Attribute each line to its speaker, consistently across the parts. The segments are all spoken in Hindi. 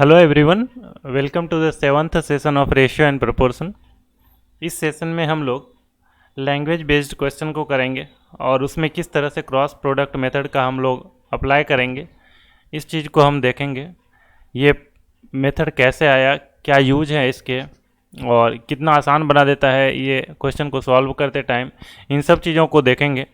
Speaker 1: Hello everyone, welcome to the seventh session of ratio and proportion. इस सेशन में हम लोग लैंग्वेज बेस्ड क्वेश्चन को करेंगे और उसमें किस तरह से क्रॉस प्रोडक्ट मेथड का हम लोग अप्लाई करेंगे, इस चीज़ को हम देखेंगे। ये मेथड कैसे आया, क्या यूज है इसके और कितना आसान बना देता है ये क्वेश्चन को सॉल्व करते टाइम, इन सब चीज़ों को देखेंगे।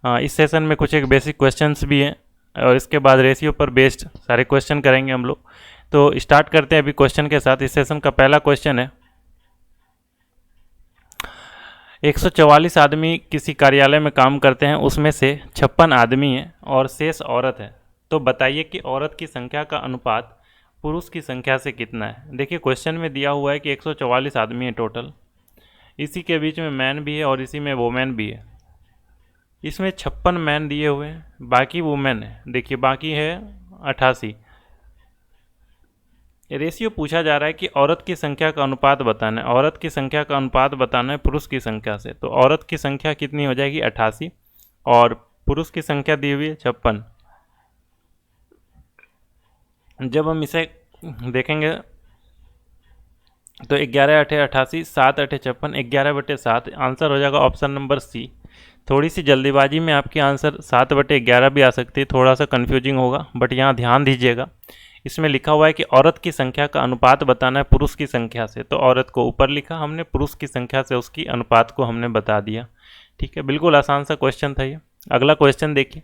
Speaker 1: इस सेशन में कुछ एक बेसिक क्वेश्चंस भी हैं और इसके बाद रेशियो पर बेस्ड सारे क्वेश्चन करेंगे हम लोग। तो स्टार्ट करते हैं अभी क्वेश्चन के साथ। इस सेशन का पहला क्वेश्चन है, 144 आदमी किसी कार्यालय में काम करते हैं, उसमें से 56 आदमी हैं और शेष औरत है। तो बताइए कि औरत की संख्या का अनुपात पुरुष की संख्या से कितना है। देखिए क्वेश्चन में दिया हुआ है कि 144 आदमी है टोटल, इसी के बीच में मैन भी है और इसी में वोमेन भी है। इसमें 56 मैन दिए हुए हैं, बाकी वुमेन है। देखिए बाकी है 88। रेशियो पूछा जा रहा है कि औरत की संख्या का अनुपात बताना है। औरत की संख्या का अनुपात बताना है पुरुष की संख्या से। तो औरत की संख्या कितनी हो जाएगी 88 और पुरुष की संख्या दी हुई है 56। जब हम इसे देखेंगे तो 11 अठे 88, 7 अठे 56, 11/7 आंसर हो जाएगा ऑप्शन नंबर सी। थोड़ी सी जल्दीबाजी में आपकी आंसर 7/11 भी आ सकती है, थोड़ा सा कन्फ्यूजिंग होगा, बट यहाँ ध्यान दीजिएगा। इसमें लिखा हुआ है कि औरत की संख्या का अनुपात बताना है पुरुष की संख्या से। तो औरत को ऊपर लिखा हमने, पुरुष की संख्या से उसकी अनुपात को हमने बता दिया। ठीक है, बिल्कुल आसान सा क्वेश्चन था ये। अगला क्वेश्चन देखिए,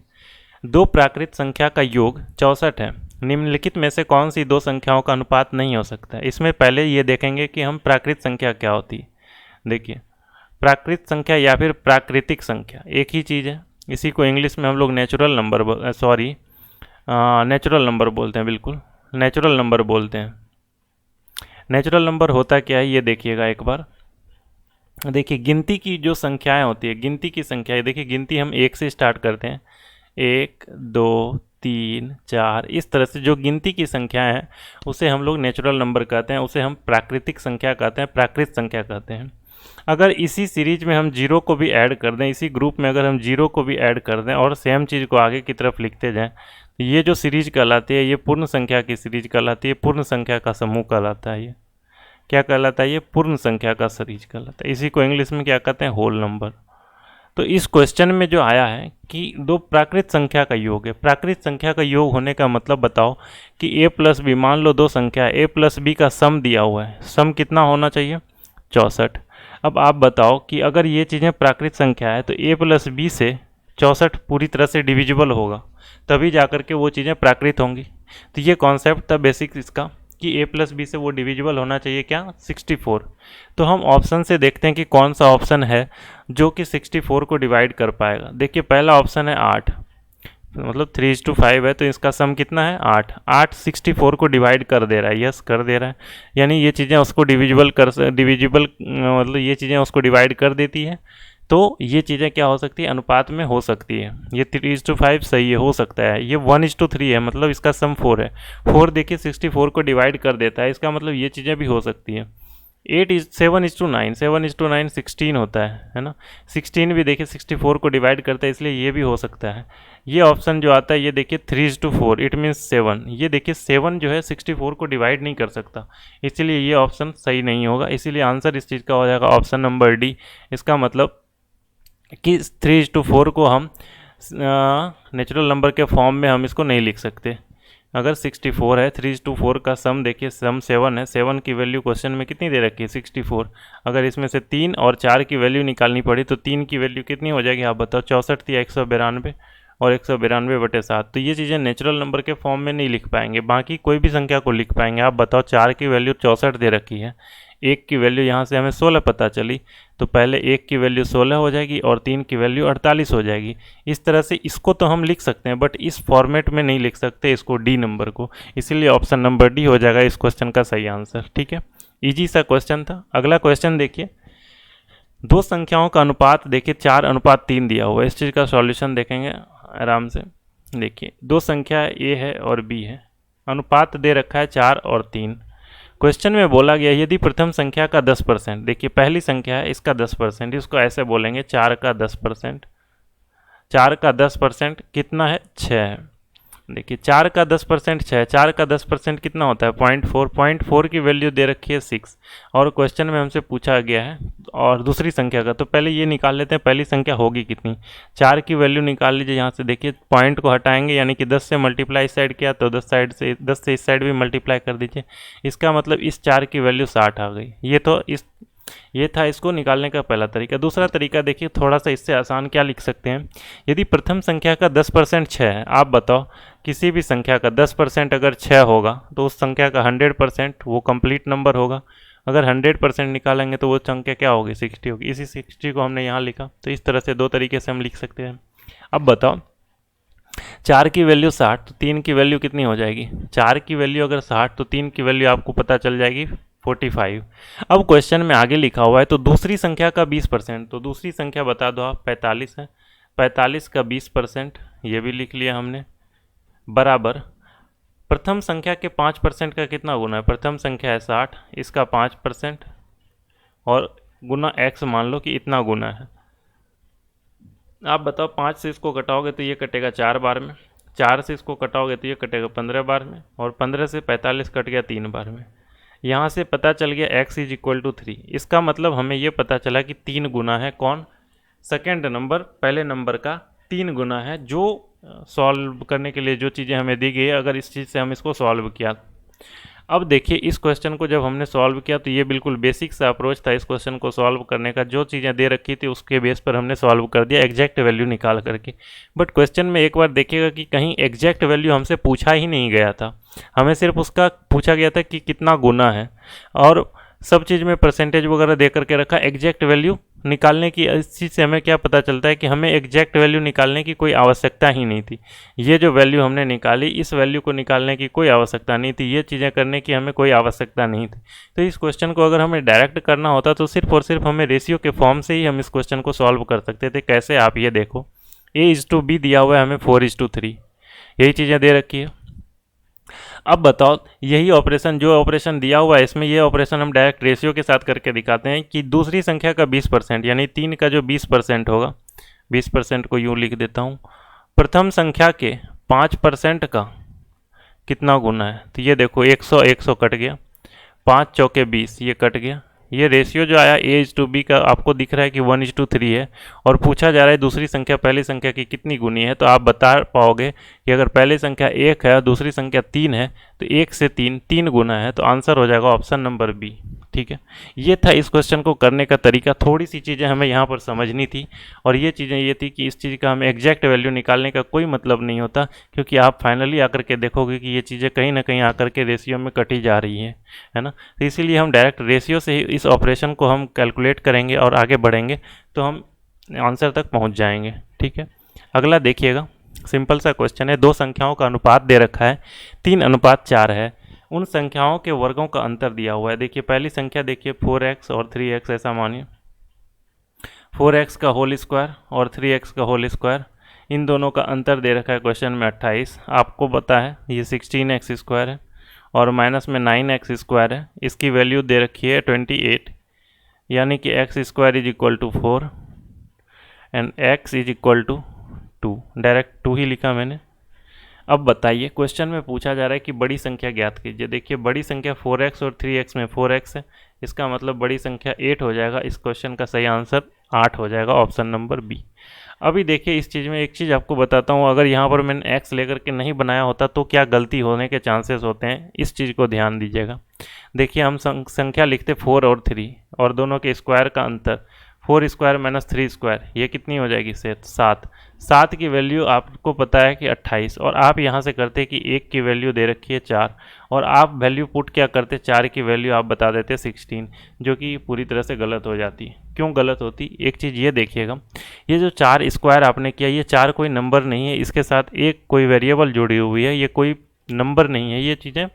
Speaker 1: दो प्राकृत संख्या का योग 64 है, निम्नलिखित में से कौन सी दो संख्याओं का अनुपात नहीं हो सकता है। इसमें पहले ये देखेंगे कि हम प्राकृत संख्या क्या होती है। देखिए प्राकृत संख्या या फिर प्राकृतिक संख्या एक ही चीज़ है। इसी को इंग्लिश में हम लोग नेचुरल नंबर नेचुरल नंबर बोलते हैं। बिल्कुल नेचुरल नंबर बोलते हैं। नेचुरल नंबर होता क्या है ये देखिएगा एक बार। देखिए गिनती की जो संख्याएं होती है, गिनती की संख्या है, देखिए गिनती हम 1 से स्टार्ट करते हैं, 1 2 3 4, इस तरह से जो गिनती की संख्याएं हैं उसे हम लोग नेचुरल नंबर कहते हैं, उसे हम प्राकृतिक संख्या कहते हैं, प्राकृत संख्या कहते हैं। अगर इसी सीरीज में हम जीरो को भी ऐड कर दें, इसी ग्रुप में अगर हम जीरो को भी ऐड कर दें और सेम चीज़ को आगे की तरफ लिखते जाएं, तो ये जो सीरीज कहलाती है ये पूर्ण संख्या की सीरीज कहलाती है, पूर्ण संख्या का समूह कहलाता है। ये क्या कहलाता है? ये पूर्ण संख्या का सीरीज कहलाता है। इसी को इंग्लिश में क्या कहते हैं? Whole number. तो इस क्वेश्चन में जो आया है कि दो प्राकृत संख्या का योग है। प्राकृत संख्या का योग होने का मतलब बताओ कि a प्लस बी, मान लो दो संख्या है, a प्लस बी का सम दिया हुआ है, सम कितना होना चाहिए? 64। अब आप बताओ कि अगर ये चीज़ें प्राकृत संख्या है तो a प्लस बी से 64 पूरी तरह से डिविजिबल होगा, तभी जाकर के वो चीज़ें प्राकृत होंगी। तो ये कॉन्सेप्ट था बेसिक इसका कि a प्लस बी से वो डिविजिबल होना चाहिए क्या? 64। तो हम ऑप्शन से देखते हैं कि कौन सा ऑप्शन है जो कि 64 को डिवाइड कर पाएगा। देखिए पहला ऑप्शन है 8, मतलब 3:5 है, तो इसका सम कितना है? 8। 8 64 को डिवाइड कर दे रहा है, यस कर दे रहा है, यानी ये चीज़ें उसको डिविजिबल मतलब ये चीज़ें उसको डिवाइड कर देती है। तो ये चीज़ें क्या हो सकती है? अनुपात में हो सकती है। ये 3:5 सही है, हो सकता है। ये 1:3 है, मतलब इसका सम 4 है। 4 देखिए 64 को डिवाइड कर देता है, इसका मतलब ये चीज़ें भी हो सकती है। 7:9, 7:9 16 होता है ना। 16 भी देखिए 64 को डिवाइड करता है, इसलिए ये भी हो सकता है। ये ऑप्शन जो आता है ये देखिए 3:4, इट मीन्स 7। ये देखिए 7 जो है 64 को डिवाइड नहीं कर सकता, इसलिए ये ऑप्शन सही नहीं होगा। इसीलिए आंसर इस चीज़ का हो जाएगा ऑप्शन नंबर डी। इसका मतलब कि 3:4 को हम नेचुरल नंबर के फॉर्म में हम इसको नहीं लिख सकते। अगर 64 है, 3:4 का सम देखिए, सम 7 है, 7 की वैल्यू क्वेश्चन में कितनी दे रखी है? 64। अगर इसमें से 3 और 4 की वैल्यू निकालनी पड़ी तो 3 की वैल्यू कितनी हो जाएगी आप बताओ? 64 थी, 192 और 192/7। तो ये चीज़ें नेचुरल नंबर के फॉर्म में नहीं लिख पाएंगे, बाकी कोई भी संख्या को लिख पाएंगे। आप बताओ 4 की वैल्यू 64 दे रखी है, 1 की वैल्यू यहाँ से हमें 16 पता चली, तो पहले 1 की वैल्यू 16 हो जाएगी और 3 की वैल्यू 48 हो जाएगी। इस तरह से इसको तो हम लिख सकते हैं, बट इस फॉर्मेट में नहीं लिख सकते इसको, डी नंबर को। इसीलिए ऑप्शन नंबर डी हो जाएगा इस क्वेश्चन का सही आंसर। ठीक है, इजी सा क्वेश्चन था। अगला क्वेश्चन देखिए, दो संख्याओं का अनुपात देखिए 4:3 दिया हुआ है। इस चीज़ का सॉल्यूशन देखेंगे आराम से। देखिए दो संख्या ए है और बी है, अनुपात दे रखा है 4 और 3। क्वेश्चन में बोला गया यदि प्रथम संख्या का 10%, देखिए पहली संख्या है इसका 10%, इसको ऐसे बोलेंगे 4 का 10%। 4 का 10% कितना है? 6 है। देखिए 4 का 10% 6, 4 का 10% कितना होता है 0.4, 0.4 की वैल्यू दे रखी है 6 और क्वेश्चन में हमसे पूछा गया है और दूसरी संख्या का, तो पहले ये निकाल लेते हैं पहली संख्या होगी कितनी। 4 की वैल्यू निकाल लीजिए, यहाँ से देखिए पॉइंट को हटाएंगे यानी कि 10 से मल्टीप्लाई इस साइड किया तो 10 से इस साइड भी मल्टीप्लाई कर दीजिए, इसका मतलब इस 4 की वैल्यू 60 आ गई। ये था इसको निकालने का पहला तरीका। दूसरा तरीका देखिए थोड़ा सा इससे आसान, क्या लिख सकते हैं, यदि प्रथम संख्या का 10% 6 है, आप बताओ किसी भी संख्या का 10% अगर 6 होगा तो उस संख्या का 100% वो कंप्लीट नंबर होगा। अगर 100% निकालेंगे तो वो संख्या क्या होगी 60 होगी। इसी 60 को हमने यहाँ लिखा, तो इस तरह से दो तरीके से हम लिख सकते हैं। अब बताओ 4 की वैल्यू 60 तो 3 की वैल्यू कितनी हो जाएगी। 4 की वैल्यू अगर 60 तो 3 की वैल्यू आपको पता चल जाएगी 45। अब क्वेश्चन में आगे लिखा हुआ है तो दूसरी संख्या का 20%, तो दूसरी संख्या बता दो आप 45 है, 45 का 20% ये भी लिख लिया हमने, बराबर प्रथम संख्या के 5% का कितना गुना है। प्रथम संख्या है 60, इसका 5% और गुना x मान लो कि इतना गुना है। आप बताओ 5 से इसको कटाओगे तो ये कटेगा 4 बार में, 4 से इसको कटाओगे तो ये कटेगा 15 बार में, और 15 से 45 कट गया 3 बार में। यहाँ से पता चल गया x इज इक्वल टू 3। इसका मतलब हमें ये पता चला कि 3 गुना है कौन, सेकेंड नंबर पहले नंबर का 3 गुना है। जो सॉल्व करने के लिए जो चीज़ें हमें दी गई है, अगर इस चीज़ से हम इसको सॉल्व किया। अब देखिए इस क्वेश्चन को जब हमने सॉल्व किया तो ये बिल्कुल बेसिक सा अप्रोच था इस क्वेश्चन को सॉल्व करने का। जो चीज़ें दे रखी थी उसके बेस पर हमने सॉल्व कर दिया एग्जैक्ट वैल्यू निकाल करके। बट क्वेश्चन में एक बार देखिएगा कि कहीं एग्जैक्ट वैल्यू हमसे पूछा ही नहीं गया था, हमें सिर्फ उसका पूछा गया था कि कितना गुना है, और सब चीज़ में परसेंटेज वगैरह दे करके रखा। एग्जैक्ट वैल्यू निकालने की इस चीज़ से हमें क्या पता चलता है कि हमें एग्जैक्ट वैल्यू निकालने की कोई आवश्यकता ही नहीं थी। ये जो वैल्यू हमने निकाली इस वैल्यू को निकालने की कोई आवश्यकता नहीं थी, ये चीज़ें करने की हमें कोई आवश्यकता नहीं थी। तो इस क्वेश्चन को अगर हमें डायरेक्ट करना होता तो सिर्फ और सिर्फ हमें रेशियो के फॉर्म से ही हम इस क्वेश्चन को सॉल्व कर सकते थे। कैसे, आप ये देखो A/B दिया हुआ है हमें 4:3, यही चीज़ें दे रखी है। अब बताओ यही ऑपरेशन जो ऑपरेशन दिया हुआ है इसमें ये ऑपरेशन हम डायरेक्ट रेशियो के साथ करके दिखाते हैं कि दूसरी संख्या का 20% यानी 3 का जो 20% होगा, 20% को यूँ लिख देता हूँ, प्रथम संख्या के 5% का कितना गुना है। तो ये देखो 100 कट गया, 5 चौके 20 ये कट गया। ये रेशियो जो आया A/B का आपको दिख रहा है कि 1:3 है, और पूछा जा रहा है दूसरी संख्या पहली संख्या की कितनी गुनी है। तो आप बता पाओगे कि अगर पहली संख्या 1 है और दूसरी संख्या 3 है तो 1 से 3 गुना है, तो आंसर हो जाएगा ऑप्शन नंबर बी। ठीक है, ये था इस क्वेश्चन को करने का तरीका। थोड़ी सी चीज़ें हमें यहाँ पर समझनी थी, और ये चीज़ें ये थी कि इस चीज़ का हमें एग्जैक्ट वैल्यू निकालने का कोई मतलब नहीं होता, क्योंकि आप फाइनली आकर के देखोगे कि ये चीज़ें कहीं ना कहीं आकर के रेशियो में कटी जा रही है ना। तो इसीलिए हम डायरेक्ट रेशियो से ही इस ऑपरेशन को हम कैलकुलेट करेंगे और आगे बढ़ेंगे तो हम आंसर तक पहुँच जाएंगे। ठीक है, अगला देखिएगा, सिंपल सा क्वेश्चन है। दो संख्याओं का अनुपात दे रखा है 3:4 है, उन संख्याओं के वर्गों का अंतर दिया हुआ है। देखिए पहली संख्या देखिए 4x और 3x, ऐसा मानिए 4x का होल स्क्वायर और 3x का होल स्क्वायर, इन दोनों का अंतर दे रखा है क्वेश्चन में 28। आपको पता है ये 16x स्क्वायर है और माइनस में 9x स्क्वायर है, इसकी वैल्यू दे रखी है 28, यानी कि x square is equal to 4 and x is equal to 2, direct 2 ही लिखा मैंने। अब बताइए क्वेश्चन में पूछा जा रहा है कि बड़ी संख्या ज्ञात कीजिए। देखिए बड़ी संख्या 4x और 3x में 4x है, इसका मतलब बड़ी संख्या 8 हो जाएगा। इस क्वेश्चन का सही आंसर 8 हो जाएगा, ऑप्शन नंबर बी। अभी देखिए इस चीज़ में एक चीज़ आपको बताता हूँ, अगर यहाँ पर मैंने x लेकर के नहीं बनाया होता तो क्या गलती होने के चांसेस होते हैं, इस चीज़ को ध्यान दीजिएगा। देखिए हम संख्या लिखते 4 और 3 और दोनों के स्क्वायर का अंतर, 4 स्क्वायर माइनस 3 स्क्वायर, ये कितनी हो जाएगी 7। 7 की वैल्यू आपको पता है कि 28, और आप यहाँ से करते कि 1 की वैल्यू दे रखी है 4, और आप वैल्यू पुट क्या करते 4 की वैल्यू आप बता देते 16, जो कि पूरी तरह से गलत हो जाती है। क्यों गलत होती, एक चीज़ ये देखिएगा, ये जो 4 स्क्वायर आपने किया, ये 4 कोई नंबर नहीं है, इसके साथ एक कोई वेरिएबल जुड़ी हुई है, ये कोई नंबर नहीं है। ये चीज़ें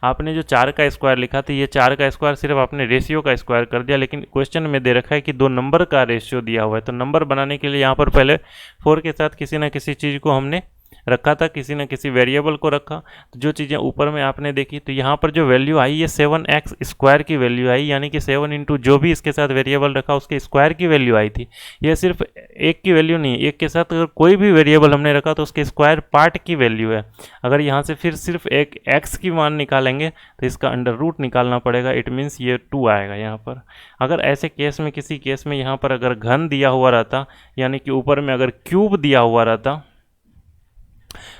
Speaker 1: आपने जो 4 का स्क्वायर लिखा था, ये 4 का स्क्वायर सिर्फ आपने रेशियो का स्क्वायर कर दिया, लेकिन क्वेश्चन में दे रखा है कि 2 नंबर का रेशियो दिया हुआ है। तो नंबर बनाने के लिए यहाँ पर पहले 4 के साथ किसी ना किसी चीज़ को हमने रखा था, किसी न किसी वेरिएबल को रखा, तो जो चीज़ें ऊपर में आपने देखी, तो यहाँ पर जो वैल्यू आई ये 7x² की वैल्यू आई, यानी कि 7 इंटू जो भी इसके साथ वेरिएबल रखा उसके स्क्वायर की वैल्यू आई थी। यह सिर्फ एक की वैल्यू नहीं, एक के साथ अगर कोई भी वेरिएबल हमने रखा तो उसके स्क्वायर पार्ट की वैल्यू है। अगर यहाँ से फिर सिर्फ एक x की मान निकालेंगे तो इसका अंडर रूट निकालना पड़ेगा, इट मीन्स ये 2 आएगा यहाँ पर। अगर ऐसे केस में, किसी केस में यहाँ पर अगर घन दिया हुआ रहता, यानी कि ऊपर में अगर क्यूब दिया हुआ रहता,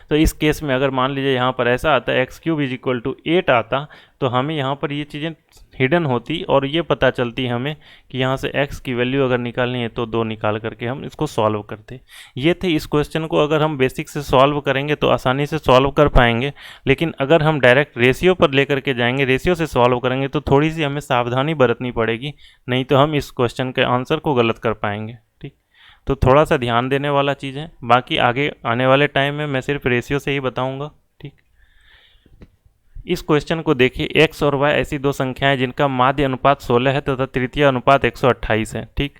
Speaker 1: तो इस केस में अगर मान लीजिए यहाँ पर ऐसा आता है x³ = 8 आता, तो हमें यहाँ पर ये चीज़ें हिडन होती और ये पता चलती हमें कि यहाँ से x की वैल्यू अगर निकालनी है तो 2 निकाल करके हम इसको सॉल्व करते। ये थे इस क्वेश्चन को अगर हम बेसिक से सॉल्व करेंगे तो आसानी से सॉल्व कर पाएंगे, लेकिन अगर हम डायरेक्ट रेशियो पर लेकर के जाएंगे, रेशियो से सॉल्व करेंगे तो थोड़ी सी हमें सावधानी बरतनी पड़ेगी, नहीं तो हम इस क्वेश्चन के आंसर को गलत कर पाएंगे। ठीक, तो थोड़ा सा ध्यान देने वाला चीज़ है। बाकी आगे आने वाले टाइम में मैं सिर्फ रेशियो से ही बताऊंगा। ठीक, इस क्वेश्चन को देखिए, x और y ऐसी दो संख्याएं जिनका माध्य अनुपात 16 है तथा तृतीय अनुपात 128 है। ठीक,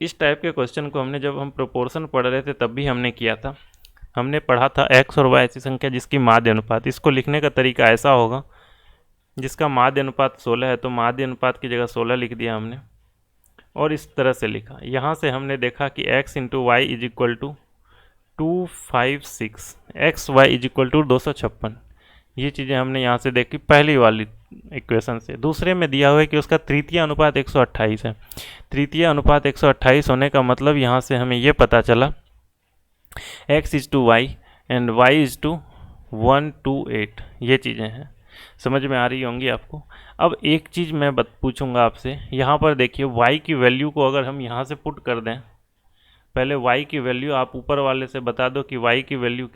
Speaker 1: इस टाइप के क्वेश्चन को हमने जब हम प्रोपोर्शन पढ़ रहे थे तब भी हमने किया था। हमने पढ़ा था x और y ऐसी संख्या जिसकी माध्य अनुपात, इसको लिखने का तरीका ऐसा होगा, जिसका माध्य अनुपात 16 है तो माध्य अनुपात की जगह 16 लिख दिया हमने और इस तरह से लिखा। यहाँ से हमने देखा कि x × y = 256, x y = 256। ये चीज़ें हमने यहाँ से देखी पहली वाली इक्वेशन से। दूसरे में दिया हुआ है कि उसका तृतीय अनुपात 128 है। तृतीय अनुपात 128 होने का मतलब यहाँ से हमें ये पता चला x = y एंड y = 128। ये चीज़ें हैं, समझ में आ रही होंगी आपको। अब एक चीज़ मैं पूछूंगा आपसे, यहाँ पर देखिए y की वैल्यू को अगर हम यहाँ से पुट कर दें, पहले y की वैल्यू आप ऊपर वाले से बता दो कि y की वैल्यू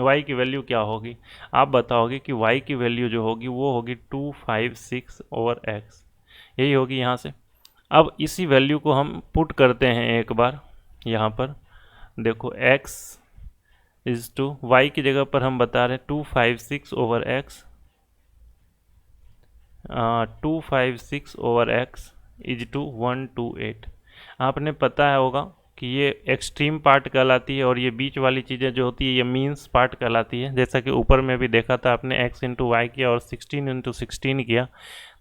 Speaker 1: y की वैल्यू क्या होगी। आप बताओगे कि y की वैल्यू जो होगी वो होगी 256/x, यही होगी यहाँ से। अब इसी वैल्यू को हम पुट करते हैं एक बार यहाँ पर, देखो x = y की जगह पर हम बता रहे हैं 256/x, 256/x = 128। आपने पता है होगा कि ये एक्सट्रीम पार्ट कहलाती है और ये बीच वाली चीज़ें जो होती है ये मीन्स पार्ट कहलाती है। जैसा कि ऊपर में भी देखा था आपने, x × y किया और 16 × 16 किया,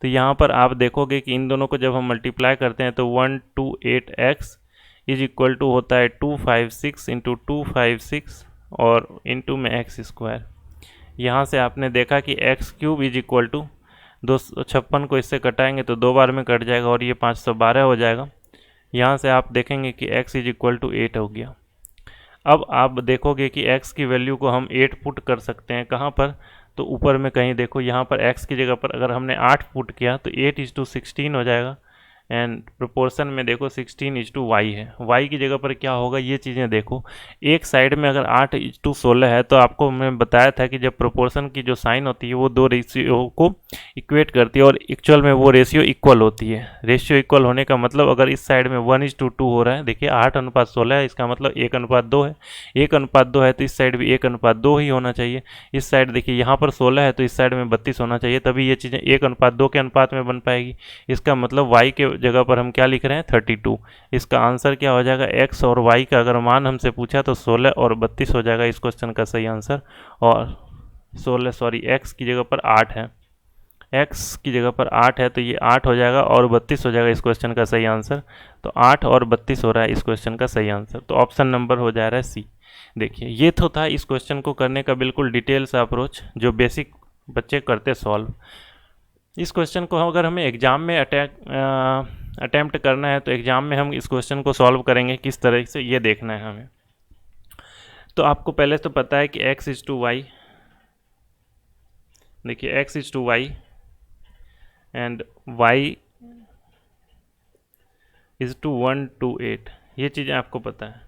Speaker 1: तो यहाँ पर आप देखोगे कि इन दोनों को जब हम मल्टीप्लाई करते हैं तो 128x = होता है 256 × 256 और इंटू में x²। यहाँ से आपने देखा कि x³ = 256 को इससे कटाएंगे तो 2 बार में कट जाएगा और ये 512 हो जाएगा। यहाँ से आप देखेंगे कि x = 8 हो गया। अब आप देखोगे कि x की वैल्यू को हम 8 पुट कर सकते हैं, कहाँ पर, तो ऊपर में कहीं देखो, यहाँ पर x की जगह पर अगर हमने 8 पुट किया तो 8 = 16 हो जाएगा। एंड प्रोपोर्शन में देखो 16 = y है, y की जगह पर क्या होगा ये चीज़ें देखो। एक साइड में अगर 8 = 16 है तो आपको मैं बताया था कि जब प्रोपोर्शन की जो साइन होती है वो दो रेशियो को इक्वेट करती है और एक्चुअल में वो रेशियो इक्वल होती है। रेशियो इक्वल होने का मतलब अगर इस साइड में 1:2 हो रहा है, देखिए 8:16 है, इसका मतलब 1:2 है। 1:2 है तो इस साइड भी 1:2 ही होना चाहिए। इस साइड देखिए यहाँ पर 16 है तो इस साइड में 32 होना चाहिए, तभी ये चीज़ें 1:2 के अनुपात में बन पाएगी। इसका मतलब y के जगह पर हम क्या लिख रहे हैं, 32। इसका आंसर क्या हो जाएगा, x और y का अगर मान हमसे पूछा तो 16 और 32 हो जाएगा इस क्वेश्चन का सही आंसर। और x की जगह पर 8 है, x की जगह पर 8 है तो ये 8 हो जाएगा और 32 हो जाएगा इस क्वेश्चन का सही आंसर। तो 8 और 32 हो रहा है इस क्वेश्चन का सही आंसर, तो ऑप्शन नंबर हो जा रहा है सी। देखिए ये तो था इस क्वेश्चन को करने का बिल्कुल डिटेल सा अप्रोच जो बेसिक बच्चे करते सॉल्व। इस क्वेश्चन को अगर हमें एग्ज़ाम में अटैम्प्ट करना है तो एग्ज़ाम में हम इस क्वेश्चन को सॉल्व करेंगे किस तरह से, ये देखना है हमें। तो आपको पहले तो पता है कि x = y, देखिए x = y एंड y = 128, ये चीज़ें आपको पता है।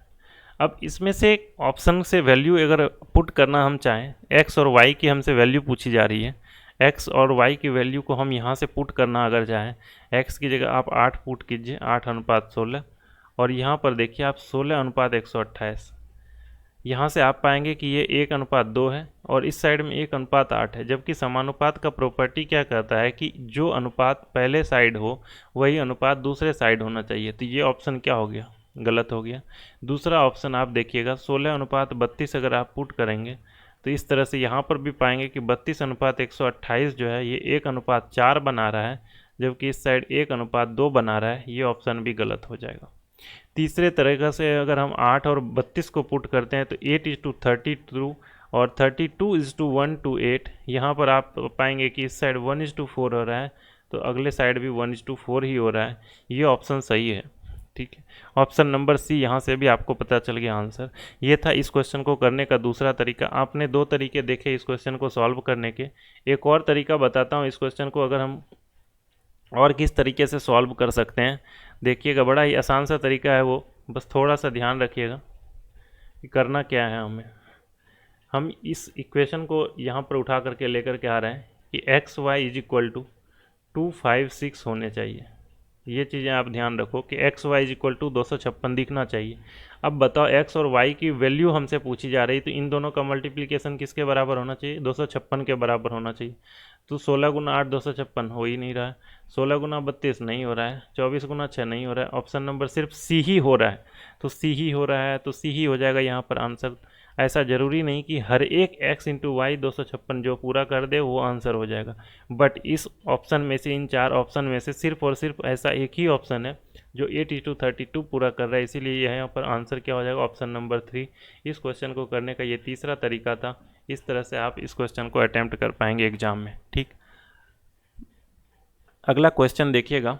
Speaker 1: अब इसमें से ऑप्शन से वैल्यू अगर पुट करना हम चाहें, x और y की हमसे वैल्यू पूछी जा रही है, x और y की वैल्यू को हम यहाँ से पुट करना अगर चाहें, x की जगह आप 8 पुट कीजिए, 8:16, और यहाँ पर देखिए आप 16:128। यहाँ से आप पाएंगे कि ये 1:2 है और इस साइड में 1:8 है, जबकि समानुपात का प्रॉपर्टी क्या कहता है कि जो अनुपात पहले साइड हो वही अनुपात दूसरे साइड होना चाहिए। तो ये ऑप्शन क्या हो गया, गलत हो गया। दूसरा ऑप्शन आप देखिएगा 16:32 अगर आप पुट करेंगे तो इस तरह से यहाँ पर भी पाएंगे कि 32:128 जो है ये 1:4 बना रहा है, जबकि इस साइड 1:2 बना रहा है, ये ऑप्शन भी गलत हो जाएगा। तीसरे तरीक़े से अगर हम 8 और 32 को पुट करते हैं तो 8:32 और 32:1:8, यहाँ पर आप पाएंगे कि इस साइड 1:4 हो रहा है, तो अगले साइड भी 1:4 ही हो रहा है, ये ऑप्शन सही है। ठीक है, ऑप्शन नंबर सी, यहाँ से भी आपको पता चल गया आंसर। ये था इस क्वेश्चन को करने का दूसरा तरीका। आपने दो तरीके देखे इस क्वेश्चन को सॉल्व करने के। एक और तरीका बताता हूँ इस क्वेश्चन को अगर हम और किस तरीके से सॉल्व कर सकते हैं। देखिएगा, बड़ा ही आसान सा तरीका है वो, बस थोड़ा सा ध्यान रखिएगा कि करना क्या है हमें। हम इस इक्वेशन को यहाँ पर उठा करके लेकर के आ रहे हैं कि XY = 256 होने चाहिए। ये चीज़ें आप ध्यान रखो कि XY = 256 दिखना चाहिए। अब बताओ x और y की वैल्यू हमसे पूछी जा रही, तो इन दोनों का मल्टीप्लिकेशन किसके बराबर होना चाहिए? 256 के बराबर होना चाहिए। तो 16 × 8 256 हो ही नहीं रहा है, 16 × 32 नहीं हो रहा है, 24 × 6 नहीं हो रहा है, ऑप्शन नंबर सिर्फ सी ही हो रहा है। तो सी ही हो रहा है तो सी ही हो जाएगा यहाँ पर आंसर। ऐसा ज़रूरी नहीं कि हर एक x × y 256 जो पूरा कर दे वो आंसर हो जाएगा, बट इस ऑप्शन में से, इन चार ऑप्शन में से सिर्फ और सिर्फ ऐसा एक ही ऑप्शन है जो 8:32 पूरा कर रहा है, इसीलिए यहाँ पर आंसर क्या हो जाएगा? Option number 3। इस क्वेश्चन को करने का ये तीसरा तरीका था। इस तरह से आप इस क्वेश्चन को अटैम्प्ट कर पाएंगे एग्जाम में। ठीक, अगला क्वेश्चन देखिएगा।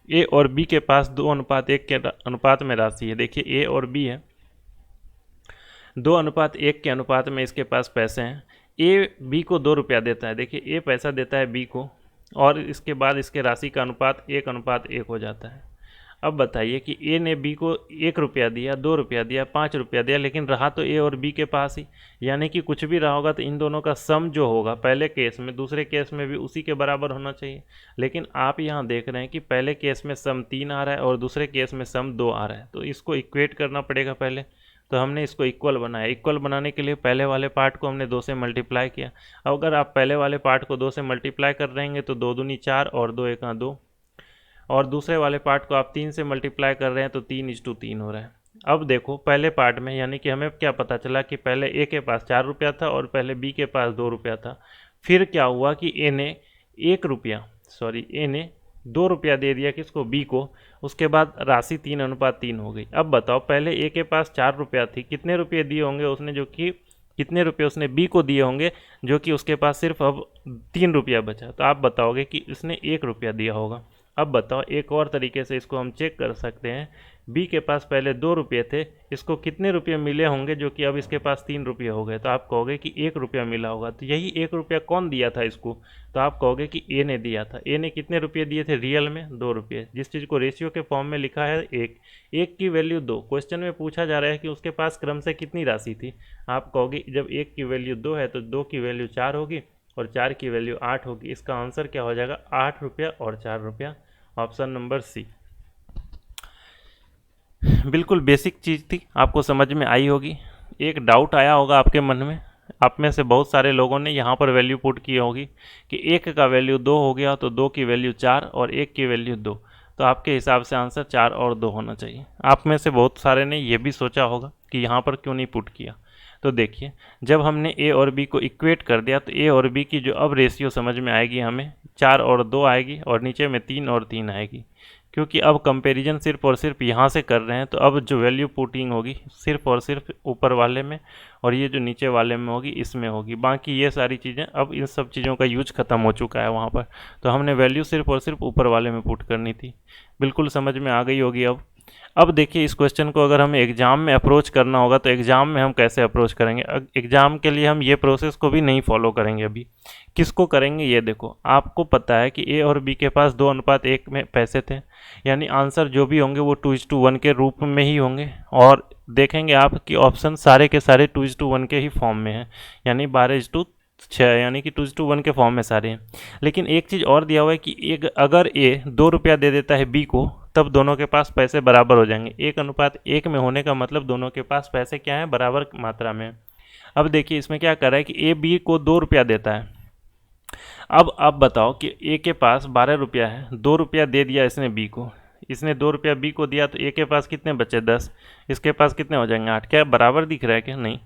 Speaker 1: ए और बी के पास 2:1 के अनुपात में राशि है। देखिए ए और बी है, 2:1 के अनुपात में इसके पास पैसे हैं। ए बी को 2 रुपया देता है। देखिए ए पैसा देता है बी को, और इसके बाद इसके राशि का अनुपात 1:1 हो जाता है। अब बताइए कि ए ने बी को 1 रुपया दिया, 2 रुपया दिया, 5 रुपया दिया, लेकिन रहा तो ए और बी के पास ही, यानी कि कुछ भी रहा होगा तो इन दोनों का सम जो होगा पहले केस में दूसरे केस में भी उसी के बराबर होना चाहिए। लेकिन आप यहाँ देख रहे हैं कि पहले केस में सम 3 आ रहा है और दूसरे केस में सम 2 आ रहा है, तो इसको इक्वेट करना पड़ेगा पहले। तो हमने इसको इक्वल बनाया। इक्वल बनाने के लिए पहले वाले पार्ट को हमने 2 से मल्टीप्लाई किया। अब अगर आप पहले वाले पार्ट को 2 से मल्टीप्लाई कर रहेंगे तो 2 दूनी 4 और 2 एका 2, और दूसरे वाले पार्ट को आप 3 से मल्टीप्लाई कर रहे हैं तो 3:3 हो रहा है। अब देखो पहले पार्ट में, यानी कि हमें क्या पता चला कि पहले ए के पास 4 रुपया था और पहले बी के पास 2 रुपया था। फिर क्या हुआ कि ए ने 2 रुपया दे दिया किसको? बी को। उसके बाद राशि 3:3 हो गई। अब बताओ पहले ए के पास 4 रुपया थी, कितने रुपये दिए होंगे उसने, जो कि कितने रुपये उसने बी को दिए होंगे, जो कि उसके पास सिर्फ अब 3 रुपया बचा। तो आप बताओगे कि उसने 1 रुपया दिया होगा। अब बताओ एक और तरीके से इसको हम चेक कर सकते हैं। बी के पास पहले 2 रुपये थे, इसको कितने रुपये मिले होंगे जो कि अब इसके पास 3 रुपये हो गए? तो आप कहोगे कि 1 रुपया मिला होगा। तो यही 1 रुपया कौन दिया था इसको? तो आप कहोगे कि ए ने दिया था। ए ने कितने रुपये दिए थे रियल में? 2 रुपये। जिस चीज़ को रेशियो के फॉर्म में लिखा है 1 की वैल्यू 2। क्वेश्चन में पूछा जा रहा है कि उसके पास क्रम से कितनी राशि थी। आप कहोगे जब 1 की वैल्यू 2 है तो 2 की वैल्यू 4 होगी और 4 की वैल्यू 8 होगी। इसका आंसर क्या हो जाएगा? 8 रुपया और 4 रुपया, ऑप्शन नंबर सी। बिल्कुल बेसिक चीज़ थी, आपको समझ में आई होगी। एक डाउट आया होगा आपके मन में, आप में से बहुत सारे लोगों ने यहाँ पर वैल्यू पुट की होगी कि 1 का वैल्यू 2 हो गया तो 2 की वैल्यू 4 और 1 की वैल्यू 2, तो आपके हिसाब से आंसर 4 और 2 होना चाहिए। आप में से बहुत सारे ने ये भी सोचा होगा कि यहाँ पर क्यों नहीं पुट किया। तो देखिए, जब हमने ए और बी को इक्वेट कर दिया तो ए और बी की जो अब रेशियो समझ में आएगी हमें, 4 और 2 आएगी और नीचे में 3 और 3 आएगी। क्योंकि अब कंपैरिजन सिर्फ और सिर्फ यहाँ से कर रहे हैं, तो अब जो वैल्यू पुटिंग होगी सिर्फ और सिर्फ ऊपर वाले में, और ये जो नीचे वाले में होगी इसमें होगी। बाकी ये सारी चीज़ें, अब इन सब चीज़ों का यूज ख़त्म हो चुका है वहाँ पर, तो हमने वैल्यू सिर्फ और सिर्फ ऊपर वाले में पुट करनी थी। बिल्कुल समझ में आ गई होगी अब देखिए, इस क्वेश्चन को अगर हमें एग्ज़ाम में अप्रोच करना होगा तो एग्ज़ाम में हम कैसे अप्रोच करेंगे? एग्ज़ाम के लिए हम ये प्रोसेस को भी नहीं फॉलो करेंगे। अभी किसको करेंगे ये देखो, आपको पता है कि ए और बी के पास 2:1 में पैसे थे, यानी आंसर जो भी होंगे वो 2:1 के रूप में ही होंगे। और देखेंगे आप कि ऑप्शन सारे के सारे 2:1 के ही फॉर्म में हैं, यानी 12:6, यानी कि 2:1 के फॉर्म में सारे हैं। लेकिन एक चीज़ और दिया हुआ है कि अगर ए 2 रुपया दे देता है बी को, तब दोनों के पास पैसे बराबर हो जाएंगे। 1:1 में होने का मतलब दोनों के पास पैसे क्या हैं? बराबर मात्रा में। अब देखिए इसमें क्या कर रहा है कि ए बी को 2 रुपया देता है। अब आप बताओ कि ए के पास 12 रुपया है, 2 रुपया दे दिया इसने बी को, इसने 2 रुपया बी को दिया तो ए के पास कितने बचे 10, इसके पास कितने हो जाएंगे 8। क्या बराबर दिख रहा है क्या? नहीं।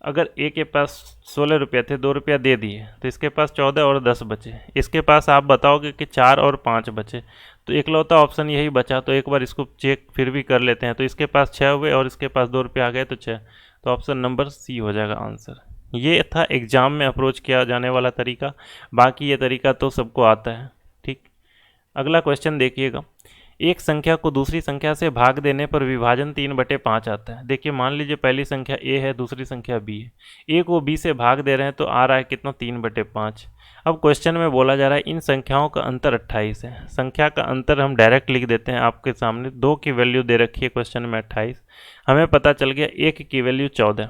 Speaker 1: अगर ए के पास 16 रुपये थे, 2 रुपया दे दिए तो इसके पास 14 और 10 बचे। इसके पास आप बताओगे कि 4 और 5 बचे, तो इकलौता ऑप्शन यही बचा। तो एक बार इसको चेक फिर भी कर लेते हैं। तो इसके पास 6 हुए और इसके पास 2 रुपये आ गए तो 6। तो ऑप्शन नंबर सी हो जाएगा आंसर। ये था एग्जाम में अप्रोच किया जाने वाला तरीका। बाकी ये तरीका तो सबको आता है। ठीक, अगला क्वेश्चन देखिएगा। एक संख्या को दूसरी संख्या से भाग देने पर विभाजन 3/5 आता है। देखिए मान लीजिए पहली संख्या ए है, दूसरी संख्या बी है। ए को बी से भाग दे रहे हैं तो आ रहा है कितना 3/5। अब क्वेश्चन में बोला जा रहा है इन संख्याओं का अंतर 28 है। संख्या का अंतर हम डायरेक्ट लिख देते हैं आपके सामने। 2 की वैल्यू दे रखी है क्वेश्चन में 28, हमें पता चल गया 1 की वैल्यू 14।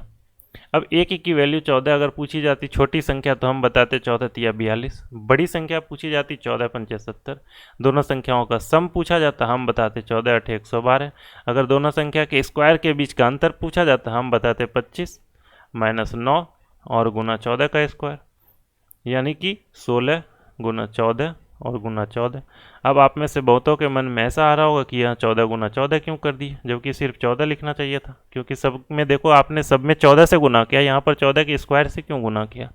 Speaker 1: अब 1 की वैल्यू 14 अगर पूछी जाती छोटी संख्या तो हम बताते 14 तिया 42। बड़ी संख्या पूछी जाती 14 पंचे 70। दोनों संख्याओं का सम पूछा जाता हम बताते 14 8 112। अगर दोनों संख्या के स्क्वायर के बीच का अंतर पूछा जाता हम बताते 25 - 9 और गुना 14 का स्क्वायर, यानी कि 16 गुना 14 और गुना 14। अब आप में से बहुतों के मन में ऐसा आ रहा होगा कि यहाँ 14 गुना 14 क्यों कर दी, जबकि सिर्फ 14 लिखना चाहिए था। क्योंकि सब में देखो आपने सब में 14 से गुना किया, यहाँ पर 14 के स्क्वायर से क्यों गुना किया।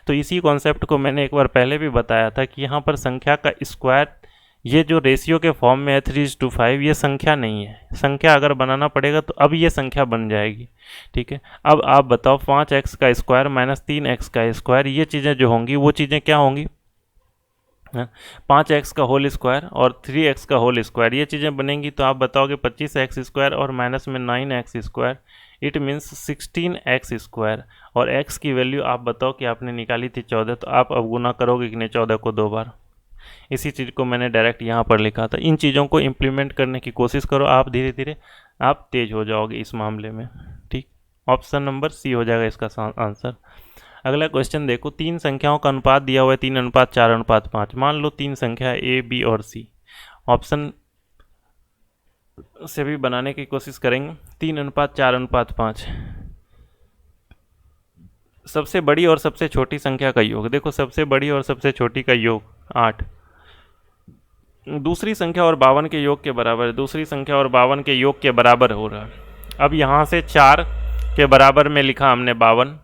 Speaker 1: तो इसी कॉन्सेप्ट को मैंने एक बार पहले भी बताया था कि यहाँ पर संख्या का स्क्वायर, ये जो रेशियो के फॉर्म में है 3:5, ये संख्या नहीं है। संख्या अगर बनाना पड़ेगा तो अब ये संख्या बन जाएगी। ठीक है, अब आप बताओ 5x का स्क्वायर - 3x का स्क्वायर, ये चीज़ें जो होंगी वो चीज़ें क्या होंगी? 5x का होल स्क्वायर और 3x का होल स्क्वायर, ये चीज़ें बनेंगी। तो आप बताओगे 25x स्क्वायर और माइनस में 9x square, it means 16x square. और x की वैल्यू आप बताओ कि आपने निकाली थी 14, तो आप अब गुना करोगे कि नहीं 14 को 2 बार। इसी चीज़ को मैंने डायरेक्ट यहाँ पर लिखा था। इन चीज़ों को इम्प्लीमेंट करने की कोशिश करो, आप धीरे धीरे आप तेज हो जाओगे इस मामले में। ठीक, ऑप्शन नंबर सी हो जाएगा इसका आंसर। अगला क्वेश्चन देखो, 3 संख्याओं का अनुपात दिया हुआ है 3:4:5। मान लो 3 संख्या ए बी और सी। ऑप्शन से भी बनाने की कोशिश करेंगे। 3:4:5, सबसे बड़ी और सबसे छोटी संख्या का योग। देखो सबसे बड़ी और सबसे छोटी का योग 8, दूसरी संख्या और 52 के योग के बराबर है। दूसरी संख्या और 52 के योग के बराबर हो रहा है। अब यहाँ से 4 के बराबर में लिखा हमने 52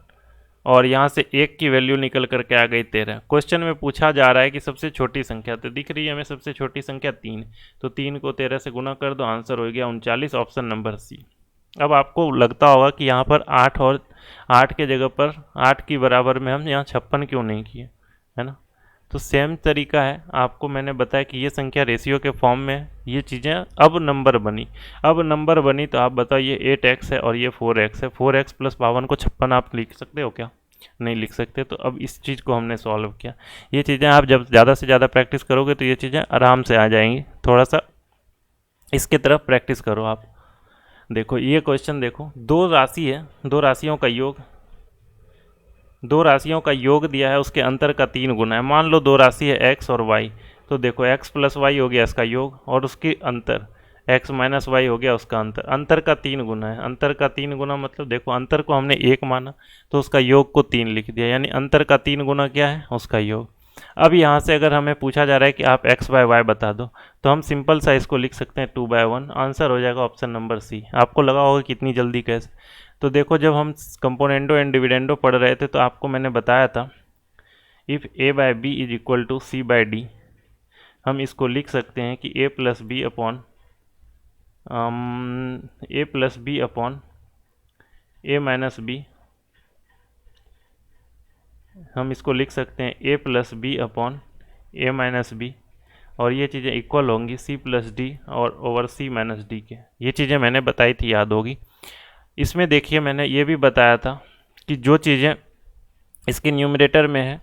Speaker 1: और यहाँ से 1 की वैल्यू निकल करके आ गई 13। क्वेश्चन में पूछा जा रहा है कि सबसे छोटी संख्या, तो दिख रही है हमें सबसे छोटी संख्या 3, तो 3 को 13 से गुना कर दो, आंसर हो गया 39, ऑप्शन नंबर सी। अब आपको लगता होगा कि यहाँ पर 8 और 8 के जगह पर 8 की बराबर में हम यहाँ 56 क्यों नहीं किए, है ना। तो सेम तरीका है, आपको मैंने बताया कि ये संख्या रेशियो के फॉर्म में ये चीज़ें अब नंबर बनी। अब नंबर बनी तो आप बताओ ये 8x है और ये 4x है। 4x + 52 को 56 आप लिख सकते हो क्या? नहीं लिख सकते। तो अब इस चीज़ को हमने सॉल्व किया। ये चीज़ें आप जब ज़्यादा से ज़्यादा प्रैक्टिस करोगे तो ये चीज़ें आराम से आ जाएंगी। थोड़ा सा इसके तरफ प्रैक्टिस करो आप। देखो ये क्वेश्चन देखो, 2 राशि है, 2 राशियों का योग, 2 राशियों का योग दिया है, उसके अंतर का 3 गुना है। मान लो 2 राशि है x और y, तो देखो x + y हो गया इसका योग और उसकी अंतर x - y हो गया उसका अंतर। अंतर का 3 गुना है। अंतर का 3 गुना मतलब देखो अंतर को हमने 1 माना तो उसका योग को 3 लिख दिया, यानी अंतर का 3 गुना क्या है? उसका योग। अब यहाँ से अगर हमें पूछा जा रहा है कि आप x/y बता दो, तो हम सिंपल सा इसको लिख सकते हैं 2/1, आंसर हो जाएगा ऑप्शन नंबर सी। आपको लगा होगा कितनी जल्दी कैसे। तो देखो जब हम कंपोनेंडो एंड डिविडेंडो पढ़ रहे थे तो आपको मैंने बताया था इफ़ a/b = c/d, हम इसको लिख सकते हैं कि a + b upon a - b, हम इसको लिख सकते हैं a + b upon a - b, और ये चीज़ें इक्वल होंगी c + d और ओवर c - d के। ये चीज़ें मैंने बताई थी, याद होगी। इसमें देखिए मैंने ये भी बताया था कि जो चीज़ें इसके न्यूमरेटर में है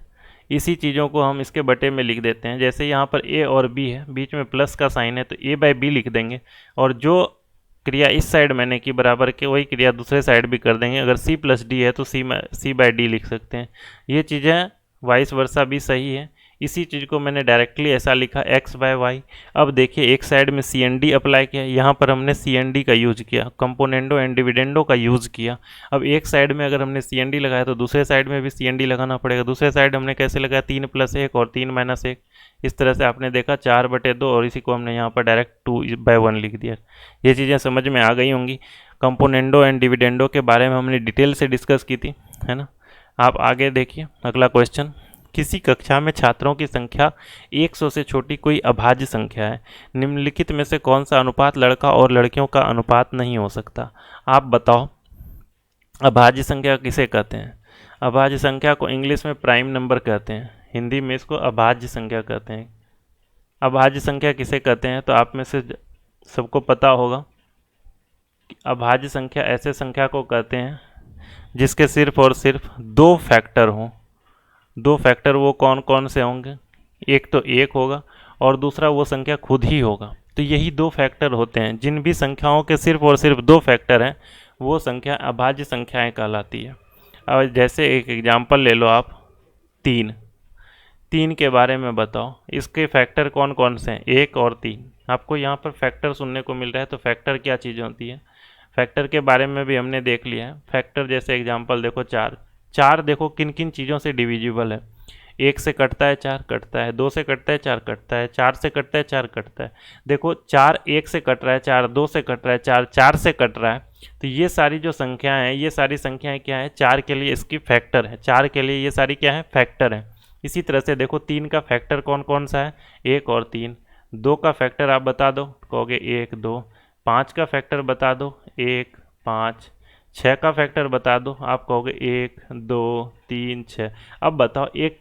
Speaker 1: इसी चीज़ों को हम इसके बटे में लिख देते हैं। जैसे यहाँ पर a और b है, बीच में प्लस का साइन है तो a/b लिख देंगे, और जो क्रिया इस साइड मैंने की बराबर के वही क्रिया दूसरे साइड भी कर देंगे। अगर c + d है तो c/d लिख सकते हैं। ये चीज़ें वाइस वर्सा भी सही है। इसी चीज़ को मैंने डायरेक्टली ऐसा लिखा x बाय वाई। अब देखिए एक साइड में सी एन डी अप्लाई किया, यहाँ पर हमने सी एन डी का यूज किया, कंपोनेंडो एंड डिविडेंडो का यूज किया। अब एक साइड में अगर हमने सी एन डी लगाया तो दूसरे साइड में भी सी एन डी लगाना पड़ेगा। दूसरे साइड हमने कैसे लगाया, 3+1 और 3-1। इस तरह से आपने देखा 4/2 और इसी को हमने यहाँ पर डायरेक्ट 2/1 लिख दिया। ये चीज़ें समझ में आ गई होंगी। कंपोनेंडो एंड डिविडेंडो के बारे में हमने डिटेल से डिस्कस की थी, है ना। आप आगे देखिए अगला क्वेश्चन। किसी कक्षा में छात्रों की संख्या 100 से छोटी कोई अभाज्य संख्या है, निम्नलिखित में से कौन सा अनुपात लड़का और लड़कियों का अनुपात नहीं हो सकता। आप बताओ अभाज्य संख्या किसे कहते हैं। अभाज्य संख्या को इंग्लिश में प्राइम नंबर कहते हैं, हिंदी में इसको अभाज्य संख्या कहते हैं। अभाज्य संख्या किसे कहते हैं, तो आप में से सबको पता होगा कि अभाज्य संख्या ऐसे संख्या को कहते हैं जिसके सिर्फ और सिर्फ 2 फैक्टर हों। 2 फैक्टर वो कौन कौन से होंगे, एक तो 1 होगा और दूसरा वो संख्या खुद ही होगा। तो यही 2 फैक्टर होते हैं। जिन भी संख्याओं के सिर्फ और सिर्फ 2 फैक्टर हैं वो संख्या अभाज्य संख्याएं कहलाती है। अब जैसे एक एग्जाम्पल ले लो आप, 3 के बारे में बताओ, इसके फैक्टर कौन कौन से हैं, 1 और 3। आपको यहाँ पर फैक्टर सुनने को मिल रहा है, तो फैक्टर क्या चीज़ होती है, फैक्टर के बारे में भी हमने देख लिया है। फैक्टर जैसे एग्जांपल देखो 4 देखो किन किन चीज़ों से डिविजिबल है। 1 से कटता है 4 कटता है, 2 से कटता है 4 कटता है, 4 से कटता है 4 कटता है। देखो 4 1 से कट रहा है, 4 2 से कट रहा है, 4 4 से कट रहा है। तो ये सारी जो संख्याएं हैं, ये सारी संख्याएं क्या है, 4 के लिए इसकी फैक्टर है, 4 के लिए ये सारी क्या है, फैक्टर है। इसी तरह से देखो 3 का फैक्टर कौन कौन सा है, 1 और 3। 2 का फैक्टर आप बता दो, कहोगे 1 2। 5 का फैक्टर बता दो, 1 5। 6 का फैक्टर बता दो, आप कहोगे 1 2 3 6। अब बताओ एक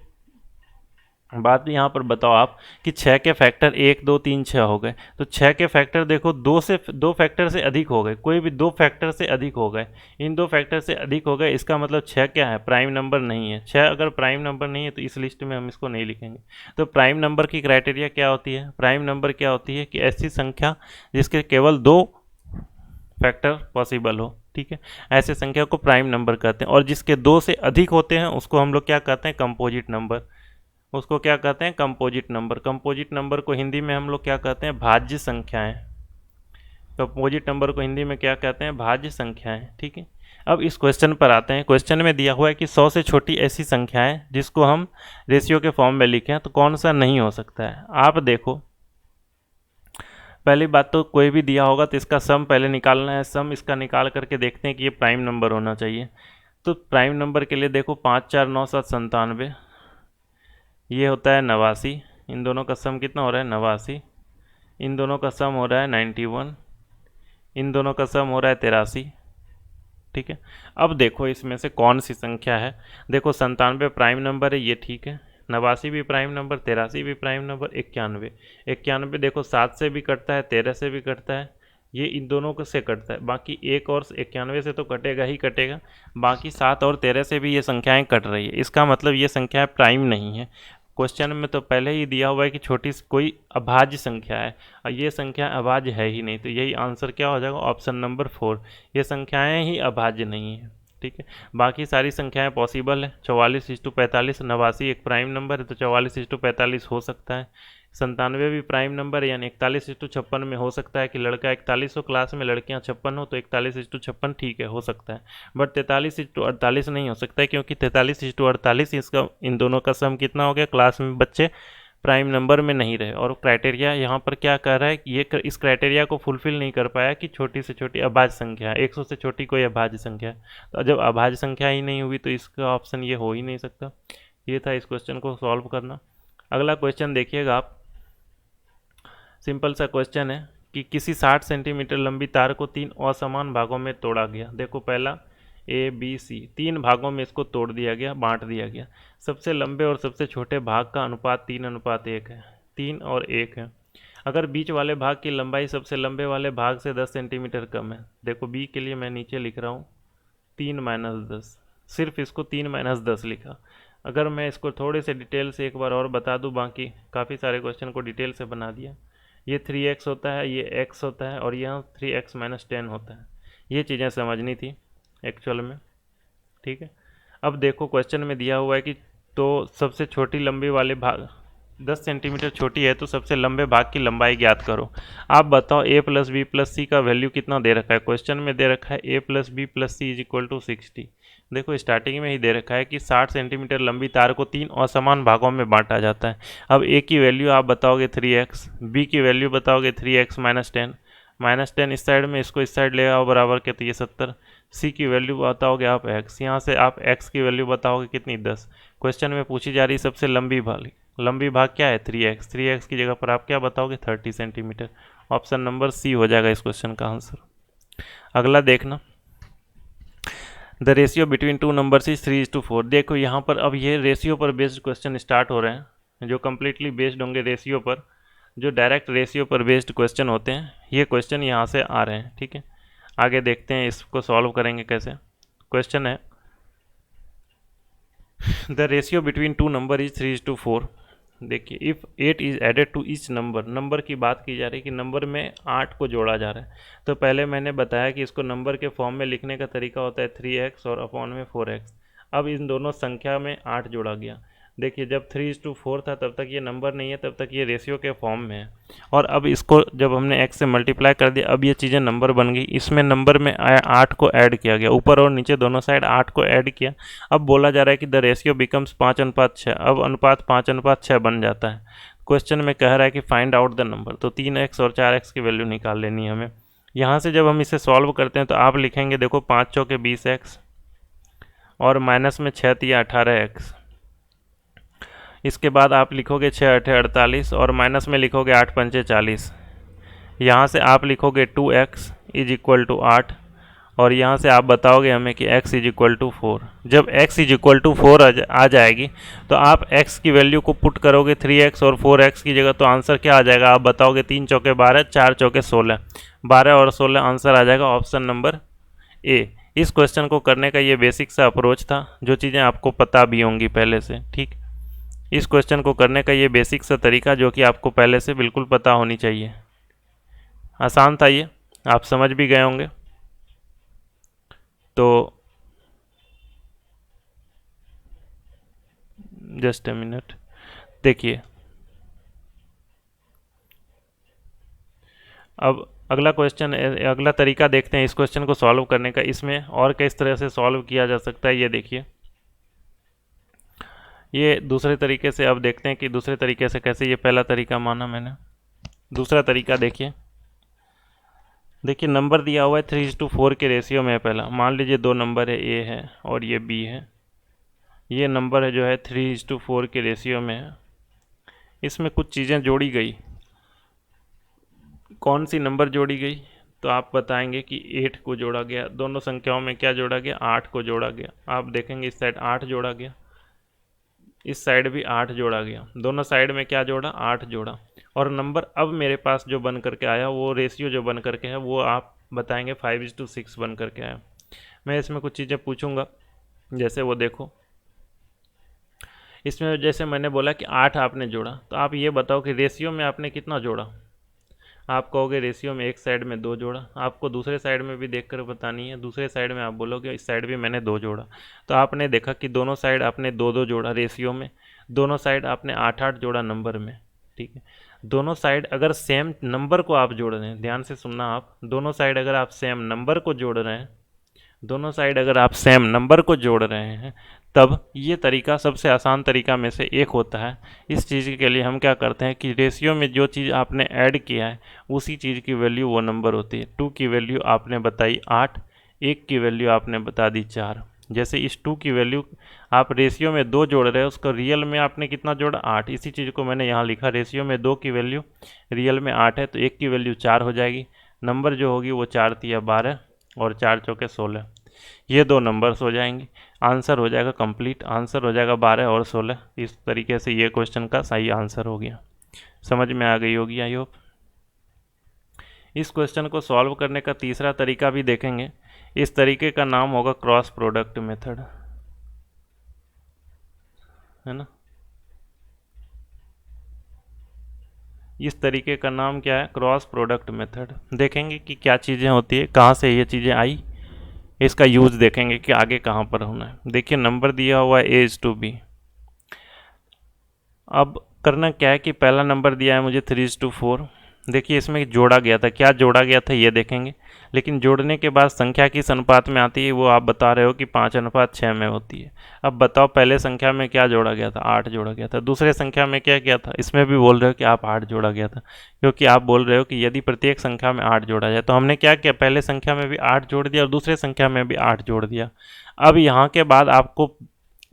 Speaker 1: बात यहाँ पर बताओ आप कि 6 के फैक्टर 1 2 3 6 हो गए, तो 6 के फैक्टर देखो 2 फैक्टर से अधिक हो गए, कोई भी 2 फैक्टर से अधिक हो गए, इन 2 फैक्टर से अधिक हो गए, इसका मतलब 6 क्या है, प्राइम नंबर नहीं है। 6 अगर प्राइम नंबर नहीं है तो इस लिस्ट में हम इसको नहीं लिखेंगे। तो प्राइम नंबर की क्राइटेरिया क्या होती है, प्राइम नंबर क्या होती है कि ऐसी संख्या जिसके केवल 2 फैक्टर पॉसिबल हो, ठीक है, ऐसे संख्या को प्राइम नंबर कहते हैं। और जिसके 2 से अधिक होते हैं उसको हम लोग क्या कहते हैं, कंपोजिट नंबर। उसको क्या कहते हैं, कंपोजिट नंबर। कंपोजिट नंबर को हिंदी में हम लोग क्या कहते हैं, भाज्य संख्याएं। कंपोजिट नंबर को हिंदी में क्या कहते हैं, भाज्य संख्याएं, ठीक है। अब इस क्वेश्चन पर आते हैं। क्वेश्चन में दिया हुआ है कि 100 से छोटी ऐसी संख्याएं जिसको हम रेशियो के फॉर्म में लिखें तो कौन सा नहीं हो सकता है। आप देखो पहली बात तो कोई भी दिया होगा तो इसका सम पहले निकालना है। सम इसका निकाल करके देखते हैं कि ये प्राइम नंबर होना चाहिए। तो प्राइम नंबर के लिए देखो 5 4 9 7 97, ये होता है 89। इन दोनों का सम कितना हो रहा है, 89। इन दोनों का सम हो रहा है 91। इन दोनों का सम हो रहा है 83, ठीक है। अब देखो इसमें से कौन सी संख्या है। देखो 97 प्राइम नंबर है, ये ठीक है। 89 भी प्राइम नंबर, 83 भी प्राइम नंबर, 91। 91 देखो 7 से भी कटता है, 13 से भी कटता है, ये इन दोनों को से कटता है। बाकी 1 और 91 से तो कटेगा ही कटेगा, बाकी 7 और 13 से भी ये संख्याएं कट रही है। इसका मतलब ये संख्या प्राइम नहीं है। क्वेश्चन में तो पहले ही दिया हुआ है कि छोटी कोई अभाज्य संख्या है और ये संख्या अभाज्य है ही नहीं, तो यही आंसर क्या हो जाएगा, ऑप्शन नंबर 4। ये संख्याएं ही अभाज्य नहीं है, ठीक है। बाकी सारी संख्याएं पॉसिबल है। 44:45, 89 एक प्राइम नंबर है तो 44:45 हो सकता है। 97 भी प्राइम नंबर है, यानी 41:56 में हो सकता है कि लड़का 41 हो क्लास में, लड़कियां 56 हो, तो 41:56 ठीक है, हो सकता है। बट 43:48 नहीं हो सकता है, क्योंकि 43:48 इसका इन दोनों का सम कितना हो गया, क्लास में बच्चे प्राइम नंबर में नहीं रहे। और क्राइटेरिया यहाँ पर क्या कर रहा है कि ये इस क्राइटेरिया को फुलफिल नहीं कर पाया कि छोटी से छोटी अभाज्य संख्या है, 100 से छोटी कोई अभाज्य संख्या है। तो जब अभाज्य संख्या ही नहीं हुई तो इसका ऑप्शन ये हो ही नहीं सकता। ये था इस क्वेश्चन को सॉल्व करना। अगला क्वेश्चन देखिएगा आप, सिंपल सा क्वेश्चन है कि किसी 60 सेंटीमीटर लंबी तार को 3 असमान भागों में तोड़ा गया। देखो पहला ABC 3 भागों में इसको तोड़ दिया गया, बांट दिया गया। सबसे लंबे और सबसे छोटे भाग का अनुपात 3:1 है, 3 और 1 है। अगर बीच वाले भाग की लंबाई सबसे लंबे वाले भाग से 10 सेंटीमीटर कम है। देखो बी के लिए मैं नीचे लिख रहा हूँ 3-10, सिर्फ इसको 3-10 लिखा। अगर मैं इसको थोड़े से डिटेल से एक बार और बता दूँ, बाकी काफ़ी सारे क्वेश्चन को डिटेल से बना दिया। ये 3x होता है, ये x होता है और यहाँ 3x-10 होता है। ये चीज़ें समझनी थी एक्चुअल में, ठीक है। अब देखो क्वेश्चन में दिया हुआ है कि तो सबसे छोटी लंबी वाले भाग 10 सेंटीमीटर छोटी है तो सबसे लंबे भाग की लंबाई ज्ञात करो। आप बताओ a प्लस बी प्लस सी का वैल्यू कितना दे रखा है। क्वेश्चन में दे रखा है a plus B plus C is equal to 60। देखो स्टार्टिंग में ही दे रखा है कि 60 सेंटीमीटर लंबी तार को 3 असमान भागों में बांटा जाता है। अब a की वैल्यू आप बताओगे 3x, b की वैल्यू बताओगे 3x माइनस 10, -10 इस साइड में, इसको इस साइड ले आओ बराबर के, तो ये 70। सी की वैल्यू बताओगे आप x, यहाँ से आप x की वैल्यू बताओगे कितनी 10। क्वेश्चन में पूछी जा रही सबसे लंबी भाग क्या है 3x, 3x की जगह पर आप क्या बताओगे 30 सेंटीमीटर। ऑप्शन नंबर सी हो जाएगा इस क्वेश्चन का आंसर। अगला देखना, the ratio between two numbers is 3:4। देखो यहाँ पर अब ये रेशियो पर बेस्ड क्वेश्चन स्टार्ट हो रहे हैं, जो कम्प्लीटली बेस्ड होंगे रेशियो पर, जो डायरेक्ट रेशियो पर बेस्ड क्वेश्चन होते हैं, ये क्वेश्चन यहाँ से आ रहे हैं। ठीक है, आगे देखते हैं इसको सॉल्व करेंगे कैसे। क्वेश्चन है the ratio between two number is 3:4। देखिए if 8 is added to each number की बात की जा रही है कि नंबर में 8 को जोड़ा जा रहा है। तो पहले मैंने बताया कि इसको नंबर के फॉर्म में लिखने का तरीका होता है 3x और अपॉन में 4x। अब इन दोनों संख्या में 8 जोड़ा गया। देखिए जब 3:4 था तब तक ये नंबर नहीं है, तब तक ये रेशियो के फॉर्म में है। और अब इसको जब हमने x से मल्टीप्लाई कर दिया, अब ये चीज़ें नंबर बन गई। इसमें नंबर में 8 को ऐड किया गया, ऊपर और नीचे दोनों साइड 8 को ऐड किया। अब बोला जा रहा है कि द रेशियो बिकम्स 5:6। अब अनुपात 5:6 बन जाता है। क्वेश्चन में कह रहा है कि फाइंड आउट द नंबर, तो 3x और 4x की वैल्यू निकाल लेनी है हमें। यहाँ से जब हम इसे सॉल्व करते हैं तो आप लिखेंगे, देखो 5 चौके 20x और माइनस में 6 तिया 18x। इसके बाद आप लिखोगे 6 8 48 और माइनस में लिखोगे 8 पंचे 40। यहाँ से आप लिखोगे 2x इज इक्वल टू 8 और यहाँ से आप बताओगे हमें कि x इज इक्वल टू 4। जब x इज इक्वल टू 4 आ जाएगी तो आप x की वैल्यू को पुट करोगे 3x और 4x की जगह, तो आंसर क्या आ जाएगा आप बताओगे 3 चौके 12, 4 चौके 16, 12 और 16 आंसर आ जाएगा ऑप्शन नंबर ए। इस क्वेश्चन को करने का ये बेसिक सा अप्रोच था, जो चीज़ें आपको पता भी होंगी पहले से। ठीक, इस क्वेश्चन को करने का ये बेसिक सा तरीका जो कि आपको पहले से बिल्कुल पता होनी चाहिए। आसान था ये, आप समझ भी गए होंगे। तो जस्ट ए मिनट, देखिए अब अगला क्वेश्चन, अगला तरीका देखते हैं इस क्वेश्चन को सॉल्व करने का। इसमें और किस तरह से सॉल्व किया जा सकता है ये देखिए। ये दूसरे तरीके से अब देखते हैं कि दूसरे तरीके से कैसे, ये पहला तरीका माना मैंने। दूसरा तरीका देखिए, नंबर दिया हुआ है 3:4 के रेशियो में है। पहला मान लीजिए दो नंबर है, ए है और ये बी है। ये नंबर है जो है 3:4 के रेशियो में है। इसमें कुछ चीज़ें जोड़ी गई। कौन सी नंबर जोड़ी गई तो आप बताएंगे कि 8 को जोड़ा गया। दोनों संख्याओं में क्या जोड़ा गया, 8 को जोड़ा गया। आप देखेंगे इस साइड 8 जोड़ा गया, इस साइड भी 8 जोड़ा गया। दोनों साइड में क्या जोड़ा, 8 जोड़ा। और नंबर अब मेरे पास जो बन करके आया, वो रेशियो जो बन करके है, वो आप बताएंगे 5:6 बन करके आया। मैं इसमें कुछ चीज़ें पूछूंगा, जैसे वो देखो, इसमें जैसे मैंने बोला कि 8 आपने जोड़ा, तो आप ये बताओ कि रेशियो में आपने कितना जोड़ा। आप कहोगे रेशियो में एक साइड में 2 जोड़ा। आपको दूसरे साइड में भी देखकर बतानी है। दूसरे साइड में आप बोलोगे इस साइड भी मैंने 2 जोड़ा। तो आपने देखा कि दोनों साइड आपने 2-2 जोड़ा रेशियो में, दोनों साइड आपने 8-8 जोड़ा नंबर में। ठीक है, दोनों साइड अगर सेम नंबर को आप जोड़ रहे हैं, ध्यान से सुनना आप, दोनों साइड अगर आप सेम नंबर को जोड़ रहे हैं, दोनों साइड अगर आप सेम नंबर को जोड़ रहे हैं, तब ये तरीका सबसे आसान तरीका में से एक होता है। इस चीज़ के लिए हम क्या करते हैं कि रेशियो में जो चीज़ आपने ऐड किया है उसी चीज़ की वैल्यू वो नंबर होती है। 2 की वैल्यू आपने बताई 8, 1 की वैल्यू आपने बता दी 4। जैसे इस 2 की वैल्यू आप रेशियो में 2 जोड़ रहे हैं, उसको रियल में आपने कितना जोड़ा, 8। इसी चीज़ को मैंने यहाँ लिखा, रेशियो में 2 की वैल्यू रियल में 8 है, तो 1 की वैल्यू 4 हो जाएगी। नंबर जो होगी वो 4 तिया 12 और 4 चौके 16। ये दो नंबर्स हो जाएंगे, आंसर हो जाएगा कंप्लीट। आंसर हो जाएगा 12 और 16। इस तरीके से ये क्वेश्चन का सही आंसर हो गया। समझ में आ गई होगी आई होप। इस क्वेश्चन को सॉल्व करने का तीसरा तरीका भी देखेंगे। इस तरीके का नाम होगा क्रॉस प्रोडक्ट मेथड, है ना। इस तरीके का नाम क्या है, क्रॉस प्रोडक्ट मेथड। देखेंगे कि क्या चीज़ें होती है, कहाँ से ये चीज़ें आई, इसका यूज़ देखेंगे कि आगे कहाँ पर होना है। देखिए नंबर दिया हुआ है a is to b। अब करना क्या है कि पहला नंबर दिया है मुझे 3:4। देखिए इसमें जोड़ा गया था, क्या जोड़ा गया था ये देखेंगे, लेकिन जोड़ने के बाद संख्या किस अनुपात में आती है वो आप बता रहे हो कि 5:6 में होती है। अब बताओ पहले संख्या में क्या जोड़ा गया था, 8 जोड़ा गया था। दूसरे संख्या में क्या किया था, इसमें भी बोल रहे हो कि आप 8 जोड़ा गया था, क्योंकि आप बोल रहे हो कि यदि प्रत्येक संख्या में 8 जोड़ा जाए, तो हमने क्या किया, पहले संख्या में भी 8 जोड़ दिया और दूसरे संख्या में भी 8 जोड़ दिया। अब यहाँ के बाद आपको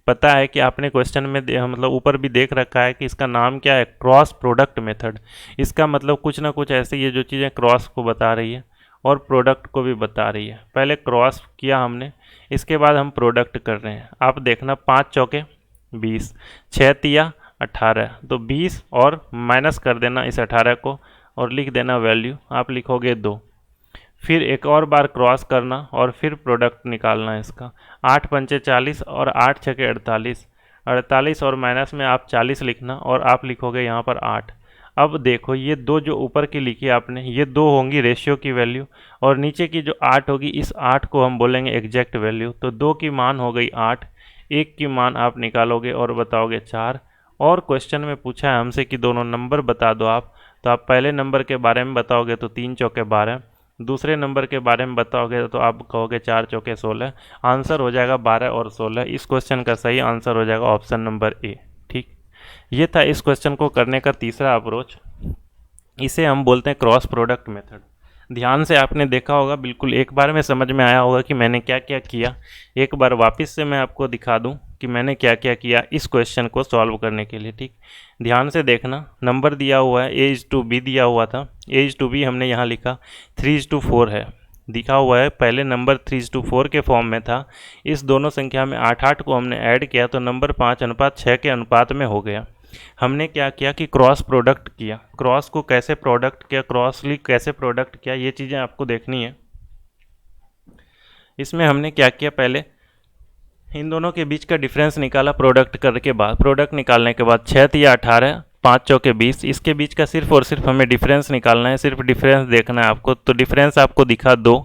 Speaker 1: पता है कि आपने क्वेश्चन में मतलब ऊपर भी देख रखा है कि इसका नाम क्या है, क्रॉस प्रोडक्ट मेथड। इसका मतलब कुछ ना कुछ ऐसे ये जो चीज़ें क्रॉस को बता रही है और प्रोडक्ट को भी बता रही है। पहले क्रॉस किया हमने, इसके बाद हम प्रोडक्ट कर रहे हैं। आप देखना 5 चौके 20, 6 तिया 18, तो 20 और माइनस कर देना इस 18 को और लिख देना वैल्यू, आप लिखोगे 2। फिर एक और बार क्रॉस करना और फिर प्रोडक्ट निकालना है इसका। 8 पंचे 40 और 8 छके 48, 48 और माइनस में आप 40 लिखना और आप लिखोगे यहाँ पर 8। अब देखो ये 2 जो ऊपर की लिखी आपने, ये 2 होंगी रेशियो की वैल्यू और नीचे की जो 8 होगी, इस 8 को हम बोलेंगे एग्जैक्ट वैल्यू। तो 2 की मान हो गई 8, 1 की मान आप निकालोगे और बताओगे 4। और क्वेश्चन में पूछा है हमसे कि दोनों नंबर बता दो आप, तो आप पहले नंबर के बारे में बताओगे तो 3 चौके 12, दूसरे नंबर के बारे में बताओगे तो आप कहोगे 4 चौके 16। आंसर हो जाएगा 12 और 16। इस क्वेश्चन का सही आंसर हो जाएगा ऑप्शन नंबर ए। ठीक, ये था इस क्वेश्चन को करने का तीसरा अप्रोच। इसे हम बोलते हैं क्रॉस प्रोडक्ट मेथड। ध्यान से आपने देखा होगा, बिल्कुल एक बार में समझ में आया होगा कि मैंने क्या क्या किया। एक बार वापस से मैं आपको दिखा दूं कि मैंने क्या क्या किया इस क्वेश्चन को सॉल्व करने के लिए। ठीक, ध्यान से देखना, नंबर दिया हुआ है A:B दिया हुआ था। A:B हमने यहाँ लिखा, 3:4 है दिखा हुआ है, पहले नंबर 3:4 के फॉर्म में था। इस दोनों संख्या में 8-8 को हमने ऐड किया तो नंबर 5:6 के अनुपात में हो गया। हमने क्या किया कि क्रॉस प्रोडक्ट किया। क्रॉस को कैसे प्रोडक्ट किया, क्रॉसली कैसे प्रोडक्ट किया, ये चीज़ें आपको देखनी है। इसमें हमने क्या किया, पहले इन दोनों के बीच का डिफरेंस निकाला प्रोडक्ट करके बाद। प्रोडक्ट निकालने के बाद 6 या 18, 5 चौके 20, इसके बीच का सिर्फ और सिर्फ हमें डिफरेंस निकालना है, सिर्फ डिफरेंस देखना है आपको। तो डिफरेंस आपको दिखा 2,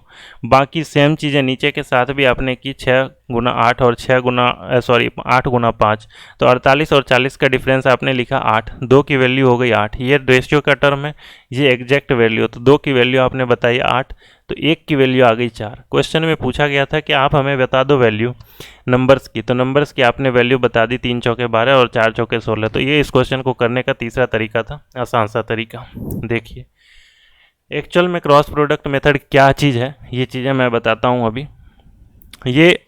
Speaker 1: बाकी सेम चीज़ें नीचे के साथ भी आपने की, 6 गुना 8 और 8 गुना 5, तो 48 और 40 का डिफरेंस आपने लिखा 8। 2 की वैल्यू हो गई 8, ये रेशियो का टर्म है, ये एग्जैक्ट वैल्यू। तो 2 की वैल्यू आपने बताई 8, तो 1 की वैल्यू आ गई 4। क्वेश्चन में पूछा गया था कि आप हमें बता दो वैल्यू नंबर्स की, तो नंबर्स की आपने वैल्यू बता दी, 3 चौके 12 और 4 चौके 16। तो ये इस क्वेश्चन को करने का तीसरा तरीका था, आसान सा तरीका। देखिए एक्चुअल में क्रॉस प्रोडक्ट मेथड क्या चीज़ है, ये चीज़ें मैं बताता हूँ अभी। ये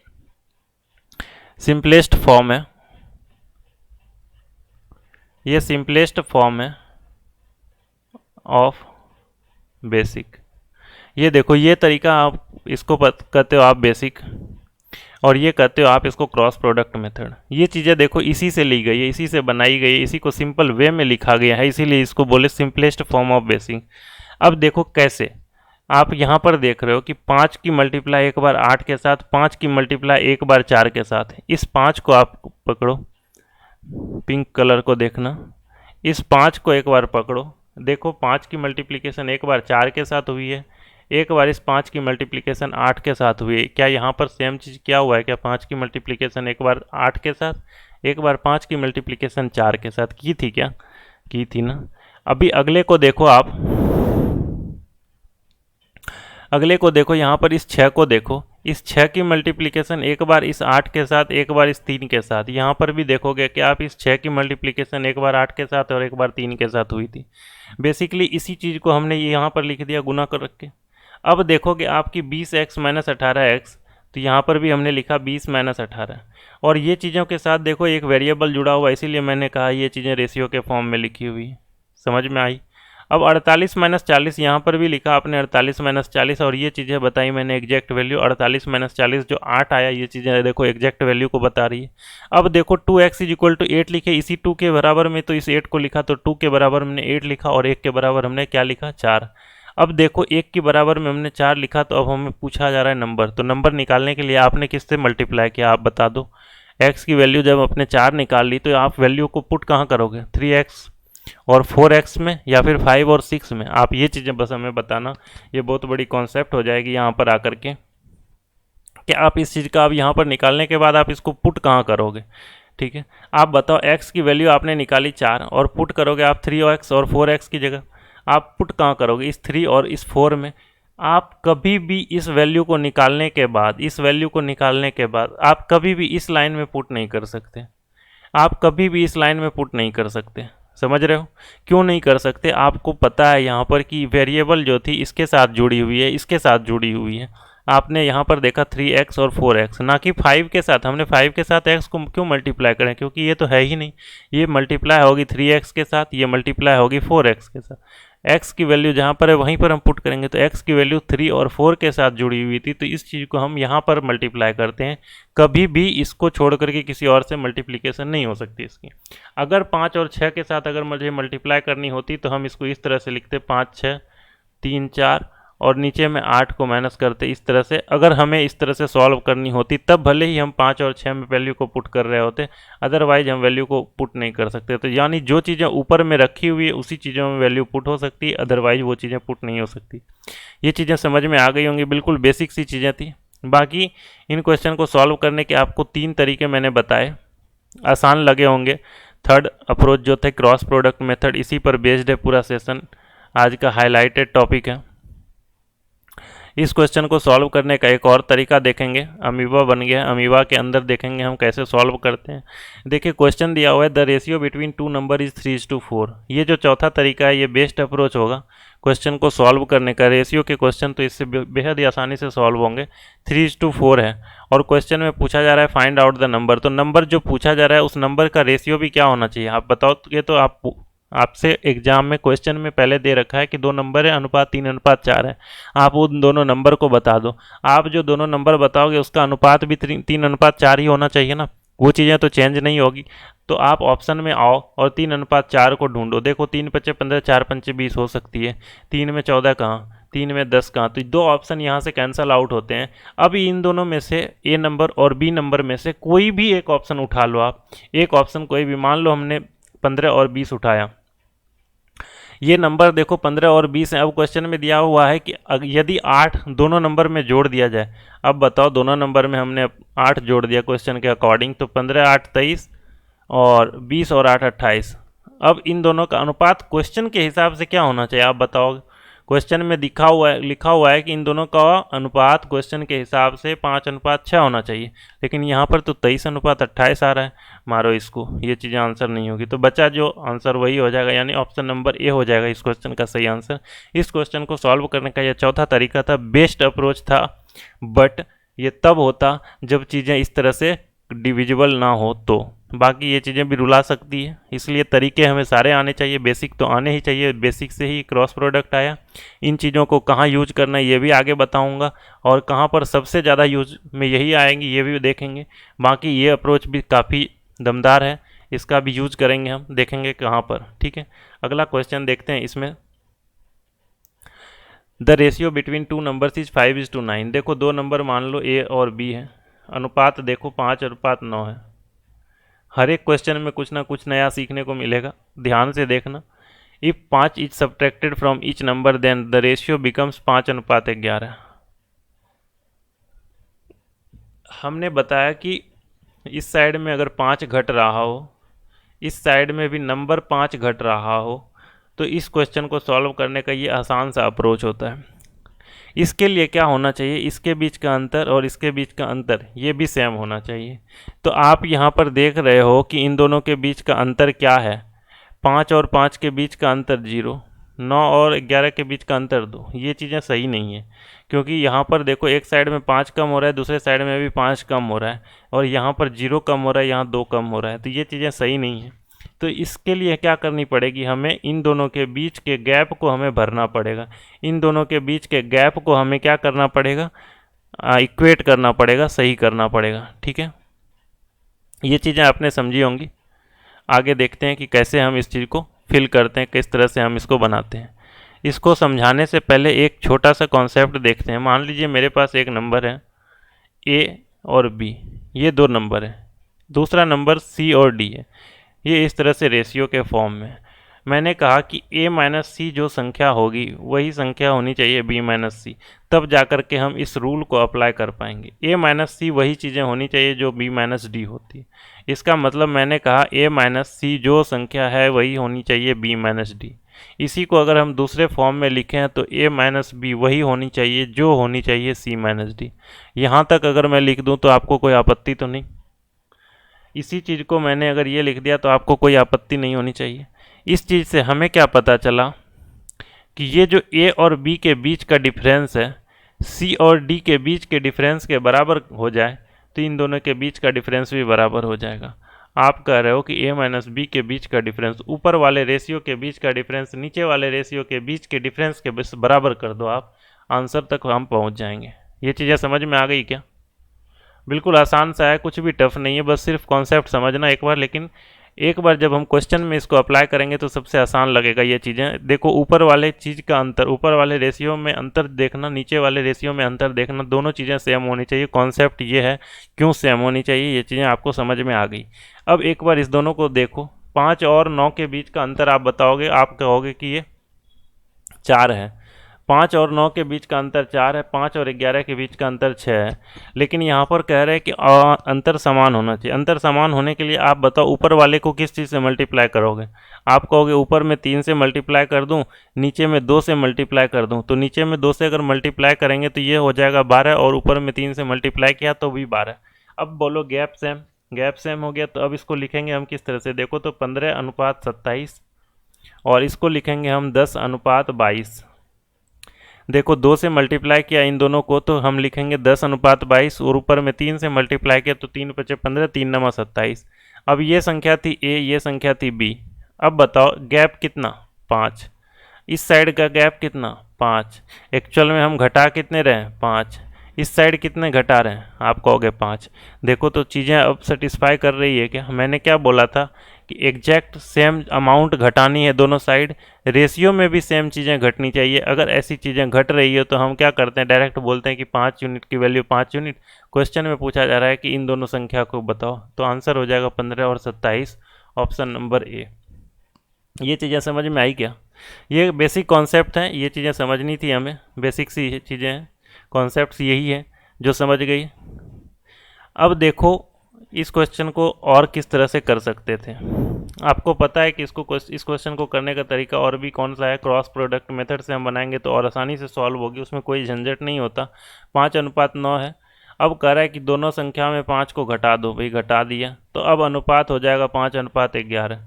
Speaker 1: सिंपलेस्ट फॉर्म है, ये सिंपलेस्ट फॉर्म है ऑफ बेसिक। ये देखो, ये तरीका आप इसको कहते हो आप बेसिक, और ये कहते हो आप इसको क्रॉस प्रोडक्ट मेथड। ये चीज़ें देखो इसी से ली गई है, इसी से बनाई गई है, इसी को सिंपल वे में लिखा गया है, इसीलिए इसको बोले सिंपलेस्ट फॉर्म ऑफ बेसिक। अब देखो कैसे, आप यहाँ पर देख रहे हो कि 5 की मल्टीप्लाई एक बार 8 के साथ, 5 की मल्टीप्लाई एक बार 4 के साथ। इस 5 को आप पकड़ो, पिंक कलर को देखना, इस 5 को एक बार पकड़ो, देखो 5 की मल्टीप्लिकेशन एक बार 4 के साथ हुई है, एक बार इस 5 की मल्टीप्लिकेशन 8 के साथ हुई है। क्या यहाँ पर सेम चीज़ क्या हुआ है, क्या 5 की मल्टीप्लिकेशन एक बार 8 के साथ, एक बार 5 की मल्टीप्लिकेशन 4 के साथ की थी, क्या की थी ना। अभी अगले को देखो आप, अगले को देखो, यहाँ पर इस 6 को देखो, इस 6 की मल्टीप्लिकेशन एक बार इस 8 के साथ, एक बार इस 3 के साथ। यहाँ पर भी देखोगे कि आप इस 6 की मल्टीप्लिकेशन एक बार 8 के साथ और एक बार 3 के साथ हुई थी। बेसिकली इसी चीज़ को हमने यहाँ पर लिख दिया गुना कर रख के। अब देखोगे आपकी 20x माइनस 18x, तो यहाँ पर भी हमने लिखा 20 माइनस 18। और ये चीज़ों के साथ देखो एक वेरिएबल जुड़ा हुआ, इसीलिए मैंने कहा ये चीज़ें रेशियो के फॉर्म में लिखी हुई। समझ में आई। अब 48 माइनस 40 यहाँ पर भी लिखा आपने, 48 माइनस 40, और ये चीज़ें बताई मैंने एग्जैक्ट वैल्यू। 48 माइनस 40 जो 8 आया, ये चीज़ें देखो एग्जैक्ट वैल्यू को बता रही है। अब देखो 2x इक्वल टू 8 लिखे, इसी 2 के बराबर में, तो इस 8 को लिखा, तो 2 के बराबर हमने 8 लिखा और 1 के बराबर हमने क्या लिखा, 4। अब देखो 1 के बराबर में हमने 4 लिखा, तो अब हमें पूछा जा रहा है नंबर। तो नंबर निकालने के लिए आपने किससे मल्टीप्लाई किया, आप बता दो। x की वैल्यू जब अपने 4 निकाल ली, तो आप वैल्यू को पुट कहाँ करोगे, 3x और 4x में, या फिर 5 और 6 में। आप ये चीज़ें बस हमें बताना, ये बहुत बड़ी कॉन्सेप्ट हो जाएगी यहाँ पर आकर के कि आप इस चीज़ का अब यहाँ पर निकालने के बाद आप इसको पुट कहाँ करोगे। ठीक है। आप बताओ x की वैल्यू आपने निकाली 4 और पुट करोगे आप 3x और 4x की जगह, आप पुट कहाँ करोगे, इस 3 और इस 4 में। आप कभी भी इस वैल्यू को निकालने के बाद, इस वैल्यू को निकालने के बाद आप कभी भी इस लाइन में पुट नहीं कर सकते, आप कभी भी इस लाइन में पुट नहीं कर सकते। समझ रहे हो क्यों नहीं कर सकते? आपको पता है यहाँ पर कि वेरिएबल जो थी इसके साथ जुड़ी हुई है, इसके साथ जुड़ी हुई है। आपने यहाँ पर देखा 3x और 4x, ना कि 5 के साथ। हमने 5 के साथ x को क्यों मल्टीप्लाई करें, क्योंकि ये तो है ही नहीं। ये मल्टीप्लाई होगी 3x के साथ, ये मल्टीप्लाई होगी 4x के साथ। x की वैल्यू जहाँ पर है वहीं पर हम पुट करेंगे, तो x की वैल्यू 3 और 4 के साथ जुड़ी हुई थी, तो इस चीज़ को हम यहाँ पर मल्टीप्लाई करते हैं। कभी भी इसको छोड़ करके किसी और से मल्टीप्लिकेशन नहीं हो सकती इसकी। अगर 5 और 6 के साथ अगर मुझे मल्टीप्लाई करनी होती तो हम इसको इस तरह से लिखते, 5 6 3 4 और नीचे में 8 को माइनस करते इस तरह से। अगर हमें इस तरह से सॉल्व करनी होती तब भले ही हम 5 और 6 में वैल्यू को पुट कर रहे होते, अदरवाइज हम वैल्यू को पुट नहीं कर सकते। तो यानी जो चीज़ें ऊपर में रखी हुई है उसी चीज़ों में वैल्यू पुट हो सकती है, अदरवाइज वो चीज़ें पुट नहीं हो सकती। ये चीज़ें समझ में आ गई होंगी, बिल्कुल बेसिक सी चीज़ें थी। बाकी इन क्वेश्चन को सॉल्व करने के आपको 3 तरीके मैंने बताए, आसान लगे होंगे। थर्ड अप्रोच जो थे क्रॉस प्रोडक्ट मेथड, इसी पर बेस्ड है पूरा सेशन, आज का हाईलाइटेड टॉपिक है। इस क्वेश्चन को सॉल्व करने का एक और तरीका देखेंगे, अमीबा बन गया, अमीबा के अंदर देखेंगे हम कैसे सॉल्व करते हैं। देखिए क्वेश्चन दिया हुआ है the ratio between 2 number is 3:4। ये जो चौथा तरीका है ये बेस्ट अप्रोच होगा क्वेश्चन को सॉल्व करने का। रेशियो के क्वेश्चन तो इससे बेहद ही आसानी से सॉल्व होंगे। 3:4 है और क्वेश्चन में पूछा जा रहा है फाइंड आउट द नंबर, तो नंबर जो पूछा जा रहा है उस नंबर का रेशियो भी क्या होना चाहिए आप बताओ। ये तो आपसे एग्जाम में क्वेश्चन में पहले दे रखा है कि 2 नंबर है, अनुपात 3:4 है। आप उन दोनों नंबर को बता दो। आप जो दोनों नंबर बताओगे उसका अनुपात भी 3:4 ही होना चाहिए ना, वो चीज़ें तो चेंज नहीं होगी। तो आप ऑप्शन में आओ और 3:4 को ढूंढो। देखो 3 5 15, 4 5 20 हो सकती है, 3 में 14 कहाँ, 3 में 10 कहाँ, तो 2 ऑप्शन यहाँ से कैंसिल आउट होते हैं। अब इन दोनों में से ए नंबर और बी नंबर में से कोई भी एक ऑप्शन उठा लो आप, एक ऑप्शन कोई भी। मान लो हमने 15 और 20 उठाया, ये नंबर देखो 15 और 20 है। अब क्वेश्चन में दिया हुआ है कि यदि 8 दोनों नंबर में जोड़ दिया जाए, अब बताओ दोनों नंबर में हमने 8 जोड़ दिया क्वेश्चन के अकॉर्डिंग, तो 15 8 23 और 20 और 8 28। अब इन दोनों का अनुपात क्वेश्चन के हिसाब से क्या होना चाहिए आप बताओ। क्वेश्चन में लिखा हुआ है कि इन दोनों का अनुपात क्वेश्चन के हिसाब से 5:6 होना चाहिए, लेकिन यहाँ पर तो 23:28 आ रहा है। मारो इसको, ये चीज़ें आंसर नहीं होगी, तो बचा जो आंसर वही हो जाएगा, यानी ऑप्शन नंबर ए हो जाएगा इस क्वेश्चन का सही आंसर। इस क्वेश्चन को सॉल्व करने का यह चौथा तरीका था, बेस्ट अप्रोच था, बट ये तब होता जब चीज़ें इस तरह से डिविजिबल ना हो। तो बाकी ये चीज़ें भी रुला सकती है, इसलिए तरीके हमें सारे आने चाहिए, बेसिक तो आने ही चाहिए। बेसिक से ही क्रॉस प्रोडक्ट आया। इन चीज़ों को कहाँ यूज करना है ये भी आगे बताऊंगा, और कहाँ पर सबसे ज़्यादा यूज में यही आएंगी ये भी देखेंगे। बाकी ये अप्रोच भी काफ़ी दमदार है, इसका भी यूज करेंगे हम, देखेंगे कहाँ पर। ठीक है, अगला क्वेश्चन देखते हैं। इसमें the ratio between 2 numbers is 5:9। देखो 2 नंबर मान लो ए और बी है, अनुपात देखो 5:9 है। हर एक क्वेश्चन में कुछ ना कुछ नया सीखने को मिलेगा, ध्यान से देखना। If 5 is subtracted from each number then the ratio becomes 5:11। हमने बताया कि इस साइड में अगर 5 घट रहा हो, इस साइड में भी नंबर 5 घट रहा हो, तो इस क्वेश्चन को सॉल्व करने का ये आसान सा अप्रोच होता है। इसके लिए क्या होना चाहिए, इसके बीच का अंतर और इसके बीच का अंतर ये भी सेम होना चाहिए। तो आप यहाँ पर देख रहे हो कि इन दोनों के बीच का अंतर क्या है, 5 और 5 के बीच का अंतर 0, 9 और 11 के बीच का अंतर 2। ये चीज़ें सही नहीं है, क्योंकि यहाँ पर देखो एक साइड में 5 कम हो रहा है, दूसरे साइड में भी 5 कम हो रहा है, और यहाँ पर 0 कम हो रहा है, यहाँ 2 कम हो रहा है, तो ये चीज़ें सही नहीं है। तो इसके लिए क्या करनी पड़ेगी, हमें इन दोनों के बीच के गैप को हमें भरना पड़ेगा। इन दोनों के बीच के गैप को हमें क्या करना पड़ेगा, इक्वेट करना पड़ेगा, सही करना पड़ेगा। ठीक है, ये चीज़ें आपने समझी होंगी। आगे देखते हैं कि कैसे हम इस चीज़ को फिल करते हैं, किस तरह से हम इसको बनाते हैं। इसको समझाने से पहले एक छोटा सा कॉन्सेप्ट देखते हैं। मान लीजिए मेरे पास एक नंबर है ए और बी, ये 2 नंबर है, दूसरा नंबर सी और डी है। ये इस तरह से रेशियो के फॉर्म में, मैंने कहा कि a माइनस सी जो संख्या होगी वही संख्या होनी चाहिए b माइनस सी, तब जाकर के हम इस रूल को अप्लाई कर पाएंगे। a माइनस सी वही चीज़ें होनी चाहिए जो b माइनस डी होती है। इसका मतलब मैंने कहा a माइनस सी जो संख्या है वही होनी चाहिए b माइनस डी। इसी को अगर हम दूसरे फॉर्म में लिखें तो a माइनस बी वही होनी चाहिए जो होनी चाहिए c माइनस डी। यहाँ तक अगर मैं लिख दूँ तो आपको कोई आपत्ति तो नहीं? इसी चीज़ को मैंने अगर ये लिख दिया तो आपको कोई आपत्ति नहीं होनी चाहिए। इस चीज़ से हमें क्या पता चला कि ये जो a और b के बीच का डिफरेंस है c और d के बीच के डिफरेंस के बराबर हो जाए तो इन दोनों के बीच का डिफरेंस भी बराबर हो जाएगा। आप कह रहे हो कि a माइनस बी के बीच का डिफरेंस, ऊपर वाले रेशियो के बीच का डिफरेंस नीचे वाले रेशियो के बीच के डिफरेंस के बराबर कर दो, आप आंसर तक हम पहुंच जाएंगे। ये चीज़ें समझ में आ गई क्या? बिल्कुल आसान सा है, कुछ भी टफ नहीं है, बस सिर्फ कॉन्सेप्ट समझना एक बार। लेकिन एक बार जब हम क्वेश्चन में इसको अप्लाई करेंगे तो सबसे आसान लगेगा ये चीज़ें। देखो ऊपर वाले चीज़ का अंतर, ऊपर वाले रेशियो में अंतर देखना, नीचे वाले रेशियो में अंतर देखना, दोनों चीज़ें सेम होनी चाहिए। कॉन्सेप्ट ये है क्यों सेम होनी चाहिए, ये चीज़ें आपको समझ में आ गई। अब एक बार इस दोनों को देखो, 5 और 9 के बीच का अंतर आप बताओगे, आप कहोगे कि ये 4 है। 5 और 9 के बीच का अंतर 4 है, 5 और 11 के बीच का अंतर 6 है। लेकिन यहाँ पर कह रहे हैं कि अंतर समान होना चाहिए। अंतर समान होने के लिए आप बताओ ऊपर वाले को किस चीज़ से मल्टीप्लाई करोगे? आप कहोगे ऊपर में 3 से मल्टीप्लाई कर दूँ, नीचे में 2 से मल्टीप्लाई कर दूँ। तो नीचे में 2 से अगर मल्टीप्लाई करेंगे तो ये हो जाएगा 12 और ऊपर में 3 से मल्टीप्लाई किया तो भी 12। अब बोलो गैप सेम, गैप सेम हो गया। तो अब इसको लिखेंगे हम किस तरह से? देखो तो 15:27 और इसको लिखेंगे हम 10:22। देखो 2 से मल्टीप्लाई किया इन दोनों को तो हम लिखेंगे 10:22 और ऊपर में 3 से मल्टीप्लाई किया तो 3 × 5 = 15, 3 × 9 = 27। अब ये संख्या थी a, ये संख्या थी b। अब बताओ गैप कितना? 5। इस साइड का गैप कितना? 5। एक्चुअल में हम घटा कितने रहे? 5। इस साइड कितने घटा रहे हैं? आप कहोगे 5। देखो तो चीज़ें अब सेटिस्फाई कर रही है क्या? मैंने क्या बोला था कि एग्जैक्ट सेम अमाउंट घटानी है दोनों साइड, रेशियो में भी सेम चीज़ें घटनी चाहिए। अगर ऐसी चीज़ें घट रही हो तो हम क्या करते हैं, डायरेक्ट बोलते हैं कि 5 यूनिट की वैल्यू 5 यूनिट। क्वेश्चन में पूछा जा रहा है कि इन दोनों संख्या को बताओ, तो आंसर हो जाएगा 15 और 27, ऑप्शन नंबर ए। ये चीज़ें समझ में आई क्या? ये बेसिक कॉन्सेप्ट हैं, ये चीज़ें समझनी थी हमें, बेसिक सी चीज़ें हैं, कॉन्सेप्ट्स यही है जो समझ गई। अब देखो इस क्वेश्चन को और किस तरह से कर सकते थे। आपको पता है कि इस क्वेश्चन को करने का तरीका और भी कौन सा है? क्रॉस प्रोडक्ट मेथड से हम बनाएंगे तो और आसानी से सॉल्व होगी, उसमें कोई झंझट नहीं होता। 5:9 है। अब कह रहा है कि दोनों संख्या में 5 को घटा दो, भाई घटा दिया तो अब अनुपात हो जाएगा 5:11।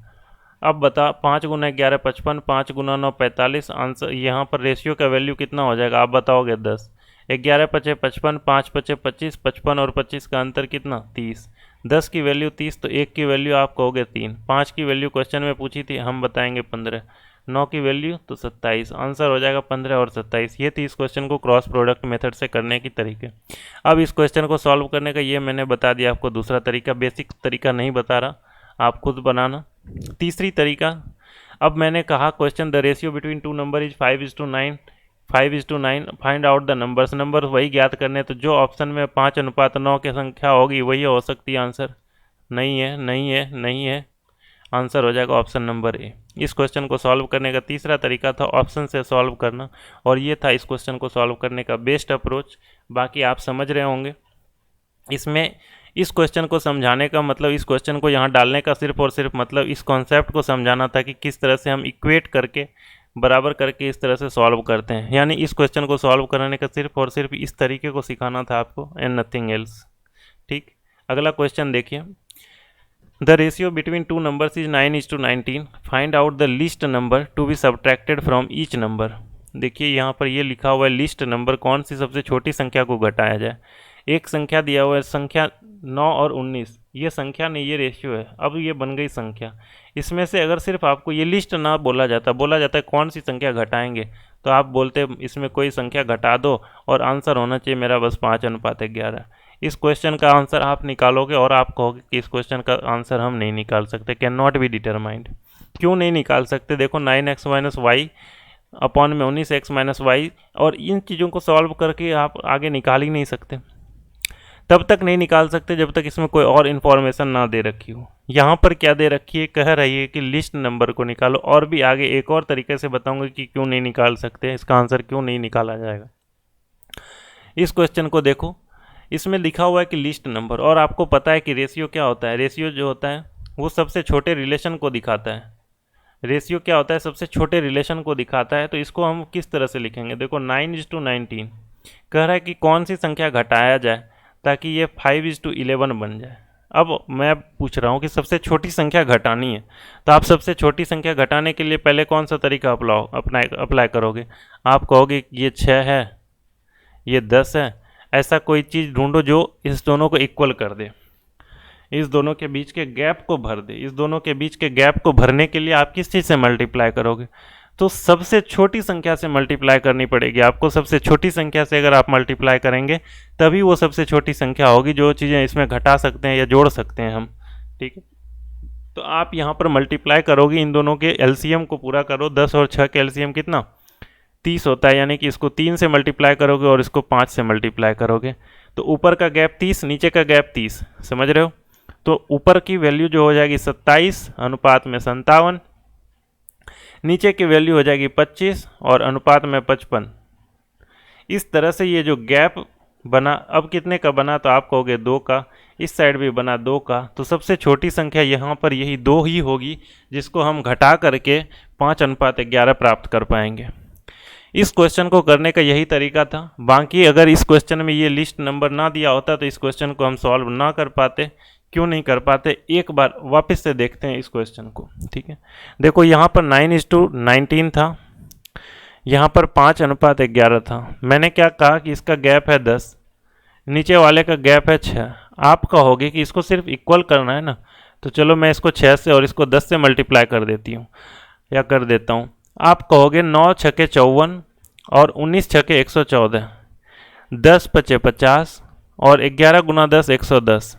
Speaker 1: अब बता 5 × 11 = 55, 5 × 9 = 45। आंसर यहाँ पर रेशियो का वैल्यू कितना हो जाएगा? आप बताओगे 10। 11 × 5 = 55, 5 × 5 = 25, 55 और 25 का अंतर कितना? 30। 10 की वैल्यू 30 तो 1 की वैल्यू आप कहोगे 3। 5 की वैल्यू क्वेश्चन में पूछी थी, हम बताएंगे 15। 9 की वैल्यू तो 27। आंसर हो जाएगा 15 और 27। ये थी इस क्वेश्चन को क्रॉस प्रोडक्ट मेथड से करने की तरीके। अब इस क्वेश्चन को सॉल्व करने का ये मैंने बता दिया आपको दूसरा तरीका, बेसिक तरीका नहीं बता रहा, आप खुद बनाना। तीसरी तरीका, अब मैंने कहा question the ratio between two number is 5:9, 5:9, find out the numbers. Number वही ज्ञात करने, तो जो ऑप्शन में 5:9 की संख्या होगी वही हो सकती है आंसर। नहीं है, नहीं है, नहीं है, आंसर हो जाएगा ऑप्शन नंबर ए। इस क्वेश्चन को सॉल्व करने का तीसरा तरीका था ऑप्शन से सॉल्व करना, और ये था इस क्वेश्चन को सॉल्व करने का बेस्ट अप्रोच। बाकी आप समझ रहे होंगे। इसमें इस क्वेश्चन को समझाने का मतलब, इस क्वेश्चन को यहाँ डालने का सिर्फ और सिर्फ मतलब इस कॉन्सेप्ट को समझाना था कि किस तरह से हम इक्वेट करके बराबर करके इस तरह से सॉल्व करते हैं। यानी इस क्वेश्चन को सॉल्व करने का सिर्फ और सिर्फ इस तरीके को सिखाना था आपको, एंड नथिंग एल्स। ठीक, अगला क्वेश्चन देखिए। The ratio between two numbers is 9:19। Find out the least number to be subtracted from each number. देखिए यहाँ पर ये लिखा हुआ है लीस्ट नंबर, कौन सी सबसे छोटी संख्या को घटाया जाए। एक संख्या दिया हुआ है, संख्या 9 और 19, ये संख्या नहीं, ये रेशियो है। अब ये बन गई संख्या। इसमें से अगर सिर्फ आपको ये लिस्ट ना बोला जाता है कौन सी संख्या घटाएंगे, तो आप बोलते इसमें कोई संख्या घटा दो और आंसर होना चाहिए मेरा बस 5:11। इस क्वेश्चन का आंसर आप निकालोगे और आप कहोगे कि इस क्वेश्चन का आंसर हम नहीं निकाल सकते, कैन नॉट बी डिटरमाइंड। क्यों नहीं निकाल सकते? देखो 9x - y अपॉन में 19x - y, और इन चीज़ों को सॉल्व करके आप आगे निकाल ही नहीं सकते। तब तक नहीं निकाल सकते जब तक इसमें कोई और इन्फॉर्मेशन ना दे रखी हो। यहाँ पर क्या दे रखी है, कह रही है कि लिस्ट नंबर को निकालो, और भी आगे एक और तरीके से बताऊंगा कि क्यों नहीं निकाल सकते, इसका आंसर क्यों नहीं निकाला जाएगा। इस क्वेश्चन को देखो, इसमें लिखा हुआ है कि लिस्ट नंबर, और आपको पता है कि रेशियो क्या होता है। रेशियो जो होता है वो सबसे छोटे रिलेशन को दिखाता है। रेशियो क्या होता है, सबसे छोटे रिलेशन को दिखाता है। तो इसको हम किस तरह से लिखेंगे, देखो 9:19 कह रहा है कि कौन सी संख्या घटाया जाए ताकि ये 5:11 बन जाए। अब मैं पूछ रहा हूँ कि सबसे छोटी संख्या घटानी है, तो आप सबसे छोटी संख्या घटाने के लिए पहले कौन सा तरीका अप्लाई करोगे। आप कहोगे कि ये 6 है, ये 10 है, ऐसा कोई चीज़ ढूंढो जो इस दोनों को इक्वल कर दे, इस दोनों के बीच के गैप को भर दे। इस दोनों के बीच के गैप को भरने के लिए आप किस चीज़ से मल्टीप्लाई करोगे, तो सबसे छोटी संख्या से मल्टीप्लाई करनी पड़ेगी आपको। सबसे छोटी संख्या से अगर आप मल्टीप्लाई करेंगे तभी वो सबसे छोटी संख्या होगी, जो चीज़ें इसमें घटा सकते हैं या जोड़ सकते हैं हम, ठीक है। तो आप यहाँ पर मल्टीप्लाई करोगे, इन दोनों के एलसीएम को पूरा करो। 10 और 6 के एलसीएम कितना, 30 होता है, यानी कि इसको 3 से मल्टीप्लाई करोगे और इसको 5 से मल्टीप्लाई करोगे, तो ऊपर का गैप 30, नीचे का गैप 30, समझ रहे हो। तो ऊपर की वैल्यू जो हो जाएगी 27 अनुपात में 57, नीचे की वैल्यू हो जाएगी 25 और अनुपात में 55। इस तरह से ये जो गैप बना, अब कितने का बना, तो आप कहोगे 2 का, इस साइड भी बना 2 का, तो सबसे छोटी संख्या यहाँ पर यही 2 ही होगी, जिसको हम घटा करके 5:11 प्राप्त कर पाएंगे। इस क्वेश्चन को करने का यही तरीका था। बाकी अगर इस क्वेश्चन में ये लिस्ट नंबर ना दिया होता तो इस क्वेश्चन को हम सॉल्व ना कर पाते। क्यों नहीं कर पाते, एक बार वापस से देखते हैं इस क्वेश्चन को, ठीक है। देखो यहाँ पर 9:19 था, यहाँ पर 5:11 था। मैंने क्या कहा कि इसका गैप है 10, नीचे वाले का गैप है 6। आप कहोगे कि इसको सिर्फ इक्वल करना है ना, तो चलो मैं इसको 6 से और इसको 10 से मल्टीप्लाई कर देती हूँ या कर देता हूँ। आप कहोगे 9 छके 54 और 19 छके 114, 10 पचे 50 और 11 गुना 10 110,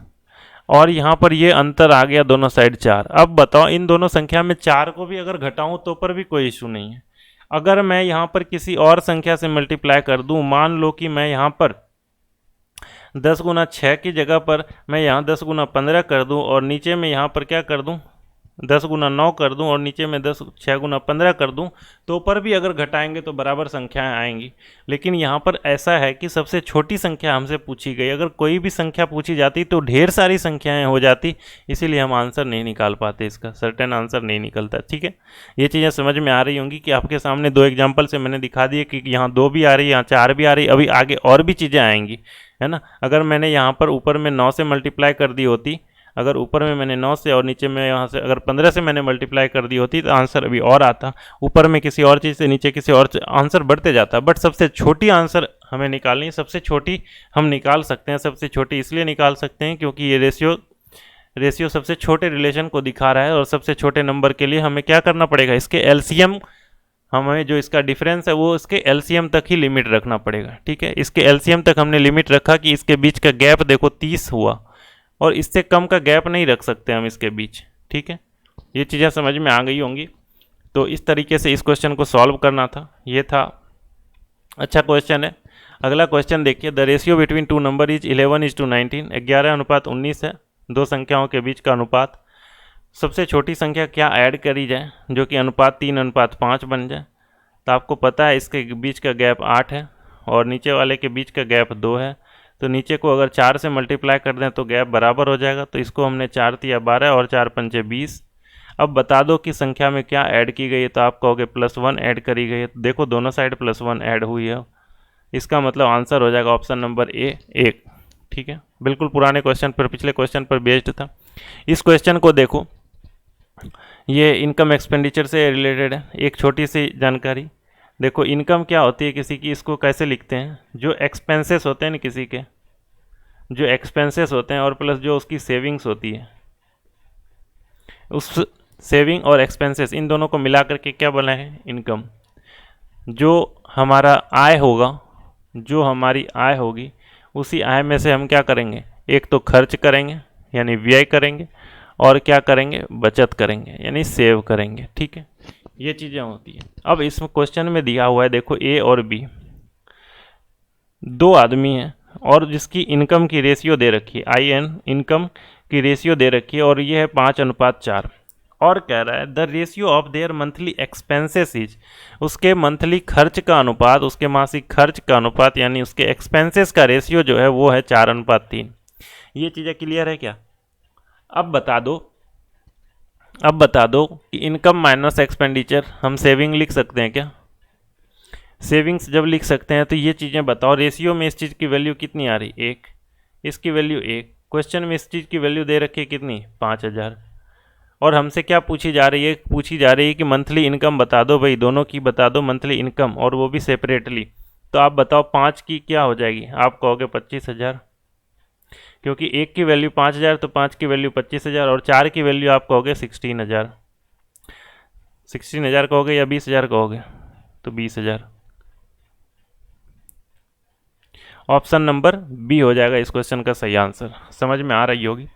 Speaker 1: और यहाँ पर ये अंतर आ गया दोनों साइड 4। अब बताओ इन दोनों संख्या में 4 को भी अगर घटाऊं तो पर भी कोई इशू नहीं है। अगर मैं यहाँ पर किसी और संख्या से मल्टीप्लाई कर दूं, मान लो कि मैं यहाँ पर 10 गुना 6 की जगह पर मैं यहाँ 10 गुना 15 कर दूं और नीचे में यहाँ पर क्या कर दूं, 10 गुना 9 कर दूं और नीचे में 6 गुना 15 कर दूं, तो पर भी अगर घटाएंगे तो बराबर संख्याएं आएंगी। लेकिन यहाँ पर ऐसा है कि सबसे छोटी संख्या हमसे पूछी गई, अगर कोई भी संख्या पूछी जाती तो ढेर सारी संख्याएं हो जाती, इसीलिए हम आंसर नहीं निकाल पाते, इसका सर्टेन आंसर नहीं निकलता, ठीक है। ये चीज़ें समझ में आ रही होंगी कि आपके सामने 2 एग्जाम्पल से मैंने दिखा दिए कि यहाँ 2 भी आ रही है, यहाँ 4 भी आ रही, अभी आगे और भी चीज़ें आएंगी, है ना। अगर मैंने यहाँ पर ऊपर में 9 से मल्टीप्लाई कर दी होती, अगर ऊपर में मैंने 9 से और नीचे में यहाँ से अगर 15 से मैंने मल्टीप्लाई कर दी होती तो आंसर अभी और आता, ऊपर में किसी और चीज़ से, नीचे किसी और आंसर बढ़ते जाता। बट सबसे छोटी आंसर हमें निकालनी है, सबसे छोटी हम निकाल सकते हैं। सबसे छोटी इसलिए निकाल सकते हैं क्योंकि ये रेशियो सबसे छोटे रिलेशन को दिखा रहा है, और सबसे छोटे नंबर के लिए हमें क्या करना पड़ेगा, इसके एलसीएम, हमें जो इसका डिफरेंस है वो इसके एलसीएम तक ही लिमिट रखना पड़ेगा, ठीक है। इसके एलसीएम तक हमने लिमिट रखा कि इसके बीच का गैप देखो 30 हुआ, और इससे कम का गैप नहीं रख सकते हम इसके बीच, ठीक है। ये चीज़ें समझ में आ गई होंगी। तो इस तरीके से इस क्वेश्चन को सॉल्व करना था, ये था। अच्छा क्वेश्चन है। अगला क्वेश्चन देखिए, the ratio between 2 number is 11:19, 11:19 है, 2 संख्याओं के बीच का अनुपात। सबसे छोटी संख्या क्या ऐड करी जाए जो कि अनुपात 3:5 बन जाए। तो आपको पता है इसके बीच का गैप 8 है और नीचे वाले के बीच का गैप 2 है, तो नीचे को अगर 4 से मल्टीप्लाई कर दें तो गैप बराबर हो जाएगा। तो इसको हमने 4 तिया 12 और 4 पंचे 20। अब बता दो कि संख्या में क्या ऐड की गई है, तो आप कहोगे +1 ऐड करी गई है। तो देखो दोनों साइड +1 ऐड हुई है, इसका मतलब आंसर हो जाएगा ऑप्शन नंबर ए 1, ठीक है। बिल्कुल पुराने क्वेश्चन पर, पिछले क्वेश्चन पर बेस्ड था। इस क्वेश्चन को देखो, ये इनकम एक्सपेंडिचर से रिलेटेड है। एक छोटी सी जानकारी देखो, इनकम क्या होती है किसी की, इसको कैसे लिखते हैं, जो एक्सपेंसेस होते हैं ना किसी के, जो एक्सपेंसेस होते हैं और प्लस जो उसकी सेविंग्स होती है, उस सेविंग और एक्सपेंसेस इन दोनों को मिला करके क्या बना है, इनकम। जो हमारा आय होगा, जो हमारी आय होगी, उसी आय में से हम क्या करेंगे, एक तो खर्च करेंगे यानी व्यय करेंगे, और क्या करेंगे, बचत करेंगे यानी सेव करेंगे, ठीक है। ये चीज़ें होती हैं। अब इस क्वेश्चन में दिया हुआ है देखो, ए और बी 2 आदमी हैं, और जिसकी इनकम की रेशियो दे रखी है, IN इनकम की रेशियो दे रखी है और ये है 5:4, और कह रहा है the ratio of their monthly expenses is, उसके मंथली खर्च का अनुपात, उसके मासिक खर्च का अनुपात यानी उसके एक्सपेंसेस का रेशियो जो है वो है 4:3। ये चीज़ें क्लियर है क्या? अब बता दो कि इनकम माइनस एक्सपेंडिचर हम सेविंग लिख सकते हैं क्या? सेविंग्स जब लिख सकते हैं तो ये चीज़ें बताओ, रेशियो में इस चीज़ की वैल्यू कितनी आ रही? 1, इसकी वैल्यू 1, क्वेश्चन में इस चीज़ की वैल्यू दे रखी है कितनी? 5,000, और हमसे क्या पूछी जा रही है? पूछी जा रही है कि मंथली इनकम बता दो भाई, दोनों की बता दो मंथली इनकम, और वो भी सेपरेटली। तो आप बताओ 5 की क्या हो जाएगी? आप कहोगे 25,000, क्योंकि 1 की वैल्यू 5,000 तो 5 की वैल्यू 25,000, और 4 की वैल्यू आप कहोगे 16,000। 16,000 कहोगे या 20,000 कहोगे? तो 20,000। ऑप्शन नंबर बी हो जाएगा इस क्वेश्चन का सही आंसर। समझ में आ रही होगी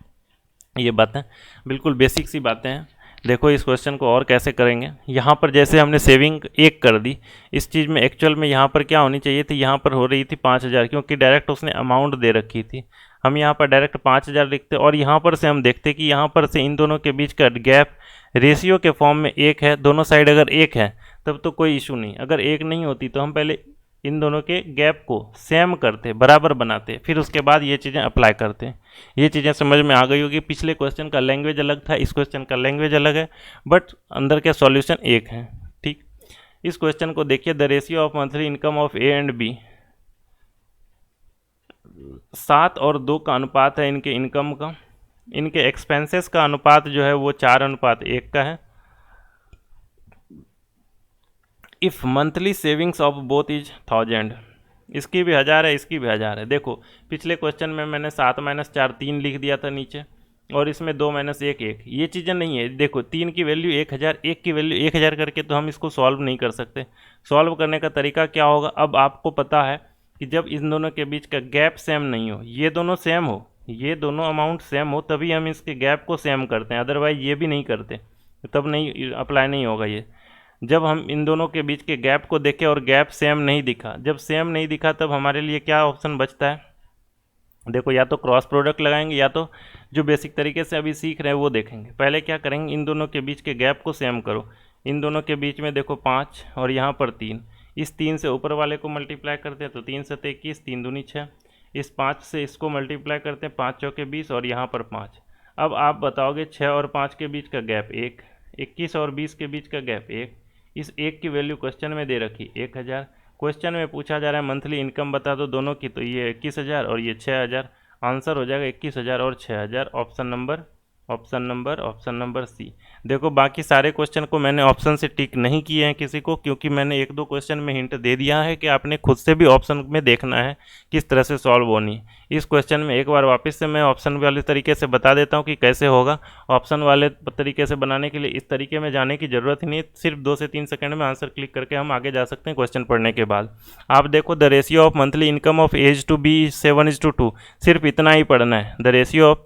Speaker 1: ये बातें, बिल्कुल बेसिक सी बातें हैं। देखो इस क्वेश्चन को और कैसे करेंगे। यहाँ पर जैसे हमने सेविंग 1 कर दी, इस चीज़ में एक्चुअल में यहाँ पर क्या होनी चाहिए थी? यहाँ पर हो रही थी 5,000, क्योंकि डायरेक्ट उसने अमाउंट दे रखी थी। हम यहाँ पर डायरेक्ट 5,000 लिखते, और यहाँ पर से हम देखते कि यहाँ पर से इन दोनों के बीच का गैप रेशियो के फॉर्म में 1 है। दोनों साइड अगर 1 है तब तो कोई इशू नहीं। अगर 1 नहीं होती तो हम पहले इन दोनों के गैप को सेम करते, बराबर बनाते, फिर उसके बाद ये चीज़ें अप्लाई करते। ये चीज़ें समझ में आ गई होगी। पिछले क्वेश्चन का लैंग्वेज अलग था, इस क्वेश्चन का लैंग्वेज अलग है, बट अंदर के सॉल्यूशन एक है। ठीक, इस क्वेश्चन को देखिए, the ratio of monthly income of A and B, 7 और 2 का अनुपात है इनके इनकम का। इनके एक्सपेंसेस का अनुपात जो है वो 4:1 का है। If monthly savings of both is 1000, इसकी भी 1000 है, इसकी भी 1000 है। देखो पिछले क्वेश्चन में मैंने 7 - 4 3 लिख दिया था नीचे, और इसमें 2 - 1 1, ये चीज़ें नहीं है। देखो 3 की वैल्यू 1000, 1 की वैल्यू 1000 करके तो हम इसको सॉल्व नहीं कर सकते। सॉल्व करने का तरीका क्या होगा? अब आपको पता है कि जब इन दोनों के बीच का गैप सेम नहीं हो, ये दोनों सेम हो, ये दोनों अमाउंट सेम हो, तभी हम इसके गैप को सेम करते हैं, अदरवाइज ये भी नहीं करते, तब नहीं अप्लाई नहीं होगा ये। जब हम इन दोनों के बीच के गैप को देखें और गैप सेम नहीं दिखा, जब सेम नहीं दिखा तब हमारे लिए क्या ऑप्शन बचता है? देखो या तो क्रॉस प्रोडक्ट लगाएंगे, या तो जो बेसिक तरीके से अभी सीख रहे हैं वो देखेंगे। पहले क्या करेंगे? इन दोनों के बीच के गैप को सेम करो। इन दोनों के बीच में देखो 5 और यहाँ पर 3, इस 3 से ऊपर वाले को मल्टीप्लाई करते हैं तो 3 × 7 = 21, 3 दूनी 6। इस 5 से इसको मल्टीप्लाई करते हैं, 5 × 4 = 20, और यहाँ पर 5। अब आप बताओगे 6 और 5 के बीच का गैप 1, 21 और 20 के बीच का गैप 1। इस 1 की वैल्यू क्वेश्चन में दे रखी 1000। क्वेश्चन में पूछा जा रहा है मंथली इनकम बता दो दोनों की, तो ये 21,000 और ये 6,000। आंसर हो जाएगा 21,000 और 6,000। Option number C. देखो बाकी सारे क्वेश्चन को मैंने ऑप्शन से टिक नहीं किए हैं किसी को, क्योंकि मैंने 1-2 क्वेश्चन में हिंट दे दिया है कि आपने खुद से भी ऑप्शन में देखना है किस तरह से सॉल्व होनी है। इस क्वेश्चन में एक बार वापस से मैं ऑप्शन वाले तरीके से बता देता हूँ कि कैसे होगा। ऑप्शन वाले तरीके से बनाने के लिए इस तरीके में जाने की ज़रूरत ही नहीं, सिर्फ 2 से 3 सेकंड में आंसर क्लिक करके हम आगे जा सकते हैं क्वेश्चन पढ़ने के बाद। आप देखो the ratio of monthly income of A's to B 7:2, सिर्फ इतना ही पढ़ना है। द रेशियो ऑफ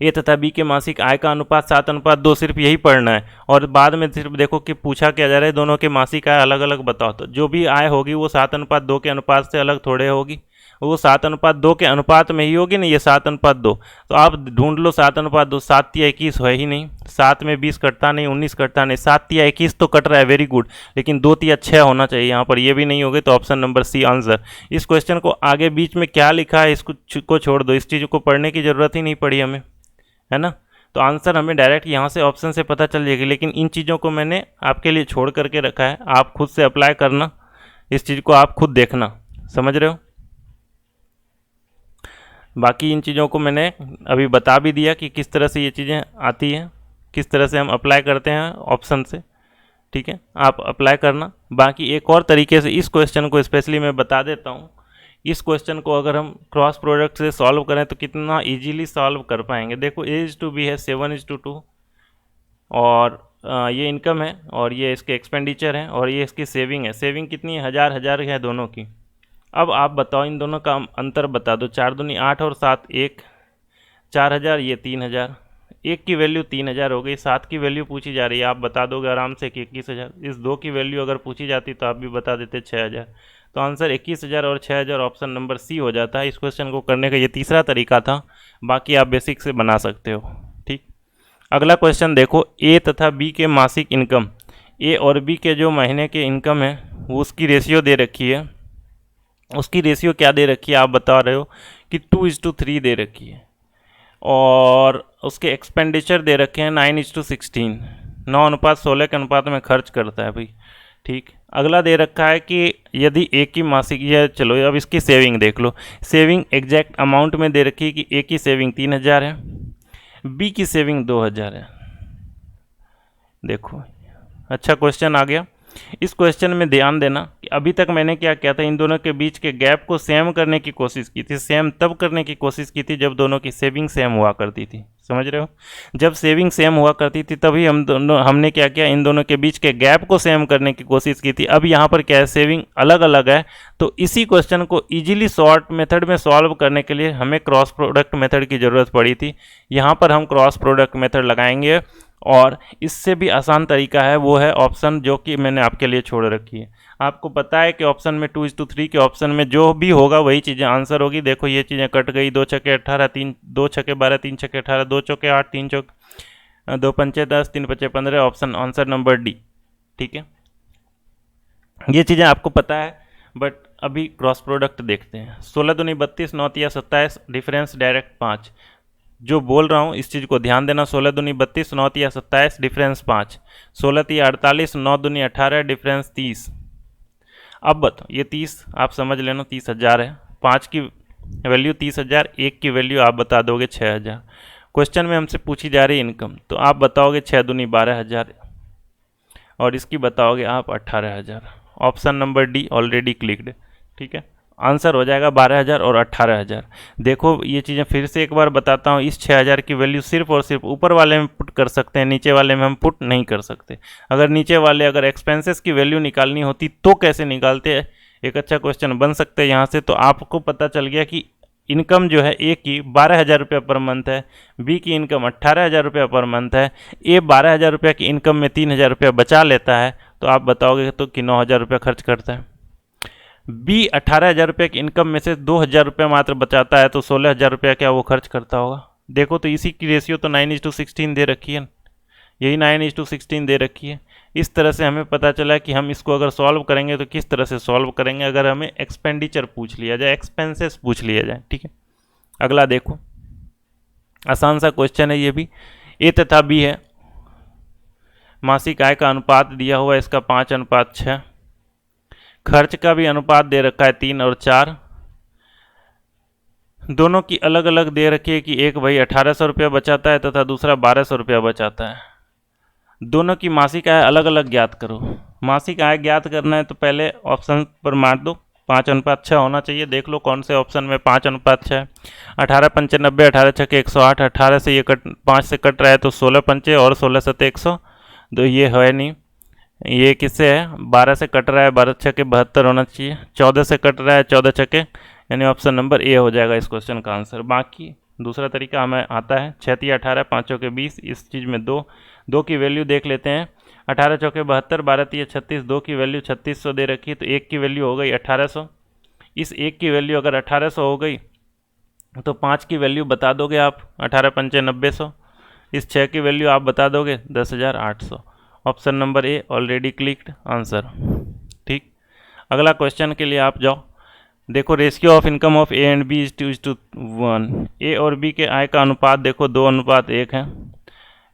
Speaker 1: ए तथा बी के मासिक आय का अनुपात 7:2, सिर्फ यही पढ़ना है। और बाद में सिर्फ देखो कि पूछा क्या जा रहा है, दोनों के मासिक आय अलग अलग बताओ, तो जो भी आय होगी वो 7:2 के अनुपात से अलग थोड़े होगी, वो 7:2 के अनुपात में ही होगी ना, ये 7:2। तो आप ढूंढ लो 7:2, 7 × 21 है ही नहीं, 7 में 20 कटता नहीं, 19 कटता नहीं, 7 × 21 तो कट रहा है, वेरी गुड, लेकिन 2 × 6 होना चाहिए यहाँ पर, ये भी नहीं होगे, तो ऑप्शन नंबर सी आंसर। इस क्वेश्चन को आगे बीच में क्या लिखा है इसको छोड़ दो, इस चीज़ को पढ़ने की ज़रूरत ही नहीं पड़ी हमें, है ना। तो आंसर हमें डायरेक्ट यहाँ से ऑप्शन से पता चल जाएगी, लेकिन इन चीज़ों को मैंने आपके लिए छोड़ करके रखा है, आप खुद से अप्लाई करना, इस चीज़ को आप खुद देखना, समझ रहे हो। बाकी इन चीज़ों को मैंने अभी बता भी दिया कि किस तरह से ये चीज़ें आती हैं, किस तरह से हम अप्लाई करते हैं ऑप्शन से, ठीक है, आप अप्लाई करना। बाकी एक और तरीके से इस क्वेश्चन को स्पेशली मैं बता देता हूँ। इस क्वेश्चन को अगर हम क्रॉस प्रोडक्ट से सॉल्व करें तो कितना इजीली सॉल्व कर पाएंगे। देखो एज टू बी है 7:2, और ये इनकम है, और ये इसके एक्सपेंडिचर है, और ये इसकी सेविंग है। सेविंग कितनी है? 1000 है दोनों की। अब आप बताओ इन दोनों का अंतर बता दो। 4 दूनी 8 और 7 1, 4000, ये 3000। 1 की वैल्यू 3000 हो गई, 7 की वैल्यू पूछी जा रही है, आप बता दोगे आराम से कि 21,000। इस 2 की वैल्यू अगर पूछी जाती तो आप भी बता देते 6000। तो आंसर 21,000 और 6,000 ऑप्शन नंबर सी हो जाता है। इस क्वेश्चन को करने का ये तीसरा तरीका था, बाकी आप बेसिक से बना सकते हो। ठीक, अगला क्वेश्चन देखो, ए तथा बी के मासिक इनकम, ए और बी के जो महीने के इनकम है वो उसकी रेशियो दे रखी है। उसकी रेशियो क्या दे रखी है आप बता रहे हो कि 2:3 दे रखी है, और उसके एक्सपेंडिचर दे रखे हैं 9:16, 9:16 के अनुपात में खर्च करता है भाई। ठीक, अगला दे रखा है कि यदि ए की मासिक, यह चलो अब इसकी सेविंग देख लो। सेविंग एग्जैक्ट अमाउंट में दे रखी है कि ए की सेविंग 3,000 है, बी की सेविंग 2,000 है। देखो अच्छा क्वेश्चन आ गया। इस क्वेश्चन में ध्यान देना कि अभी तक मैंने क्या किया था, इन दोनों के बीच के गैप को सेम करने की कोशिश की थी। सेम तब करने की कोशिश की थी जब दोनों की सेविंग सेम हुआ करती थी, समझ रहे हो। जब सेविंग सेम हुआ करती थी तभी हमने क्या किया, इन दोनों के बीच के गैप को सेम करने की कोशिश की थी। अब यहाँ पर क्या है, सेविंग अलग अलग है, तो इसी क्वेश्चन को इजीली शॉर्ट मेथड में सॉल्व करने के लिए हमें क्रॉस प्रोडक्ट मेथड की ज़रूरत पड़ी थी। यहाँ पर हम क्रॉस प्रोडक्ट मेथड लगाएंगे, और इससे भी आसान तरीका है, वो है ऑप्शन जो कि मैंने आपके लिए छोड़ रखी है। आपको पता है कि ऑप्शन में 2:3 के ऑप्शन में जो भी होगा वही चीज़ें आंसर होगी। देखो ये चीज़ें कट गई, 2 छक्के 18, 2 छक्के 12, 3 छक्के 18, 2 चौके 8, 3 चौक 2 पंचे 10, 3 पचे 15, ऑप्शन आंसर नंबर डी। ठीक है, ये चीज़ें आपको पता है, बट अभी क्रॉस प्रोडक्ट देखते हैं। 16 दूनी 32, 9 तिया 27, डिफरेंस डायरेक्ट 5। जो बोल रहा हूँ इस चीज़ को ध्यान देना। 16 दूनी 32, 9 तिया 27, डिफरेंस 5। 16 तिया 48, 9 दूनी 18, डिफरेंस 30। अब बताओ, ये 30 आप समझ लेना 30,000 है, 5 की वैल्यू 30,000, 1 की वैल्यू आप बता दोगे 6,000। क्वेश्चन में हमसे पूछी जा रही इनकम, तो आप बताओगे 6 दूनी 12,000, और इसकी बताओगे आप 18,000। Option number D already clicked. ठीक है, आंसर हो जाएगा 12,000 और 18,000। देखो ये चीज़ें फिर से एक बार बताता हूँ, इस 6,000 की वैल्यू सिर्फ और सिर्फ ऊपर वाले में पुट कर सकते हैं, नीचे वाले में हम पुट नहीं कर सकते। अगर नीचे वाले अगर एक्सपेंसेस की वैल्यू निकालनी होती तो कैसे निकालते, एक अच्छा क्वेश्चन बन सकता है यहाँ से। तो आपको पता चल गया कि इनकम जो है ए की 12,000 रुपये पर मंथ है, बी की इनकम 18,000 रुपये पर मंथ है। ए 12,000 रुपये की इनकम में 3,000 रुपये बचा लेता है, तो आप बताओगे तो कि 9,000 रुपये खर्च करता है। बी 18,000 रुपये की इनकम में से 2,000 रुपये मात्र बचाता है, तो 16,000 रुपये क्या वो खर्च करता होगा। देखो तो इसी की रेशियो तो 9:16 दे रखी है, यही 9:16 दे रखी है। इस तरह से हमें पता चला कि हम इसको अगर सॉल्व करेंगे तो किस तरह से सॉल्व करेंगे, अगर हमें एक्सपेंडिचर पूछ लिया जाए, एक्सपेंसेस पूछ लिया जाए। ठीक है, अगला देखो, आसान सा क्वेश्चन है ये भी। ए तथा बी है, मासिक आय का अनुपात दिया हुआ है इसका 5:6, खर्च का भी अनुपात दे रखा है 3 और 4। दोनों की अलग अलग दे रखी है कि एक भाई 1,800 रुपया बचाता है तथा दूसरा 1,200 रुपया बचाता है। दोनों की मासिक आय अलग अलग ज्ञात करो। मासिक आय ज्ञात करना है तो पहले ऑप्शन पर मार दो, 5:6 होना चाहिए। देख लो कौन से ऑप्शन में 5:6 है। 18 पंचे 90, 18 छक्के 108, 18 से ये 5 से कट रहा है तो 16 पंचे और 16 सत्ते 100, तो ये है नहीं। ये किससे है, 12 से कट रहा है, 12 छक्के 72 होना चाहिए। 14 से कट रहा है, 14 छक्के, यानी ऑप्शन नंबर ए हो जाएगा इस क्वेश्चन का आंसर। बाकी दूसरा तरीका हमें आता है, 6 तिया 18, 5 चौके 20, इस चीज़ में दो की वैल्यू देख लेते हैं। 18 चौके 72, 12 तिया 36, 2 की वैल्यू 3600 दे रखी है, तो 1 की वैल्यू हो गई 1800। इस 1 की वैल्यू अगर 1800 हो गई तो 5 की वैल्यू बता दोगे आप, 18 पंचे 900। इस 6 की वैल्यू आप बता दोगे 10,800। Option number A already clicked answer. ठीक, अगला क्वेश्चन के लिए आप जाओ। देखो ratio of income of A and B is 2:1। A और बी के आय का अनुपात देखो 2:1 है।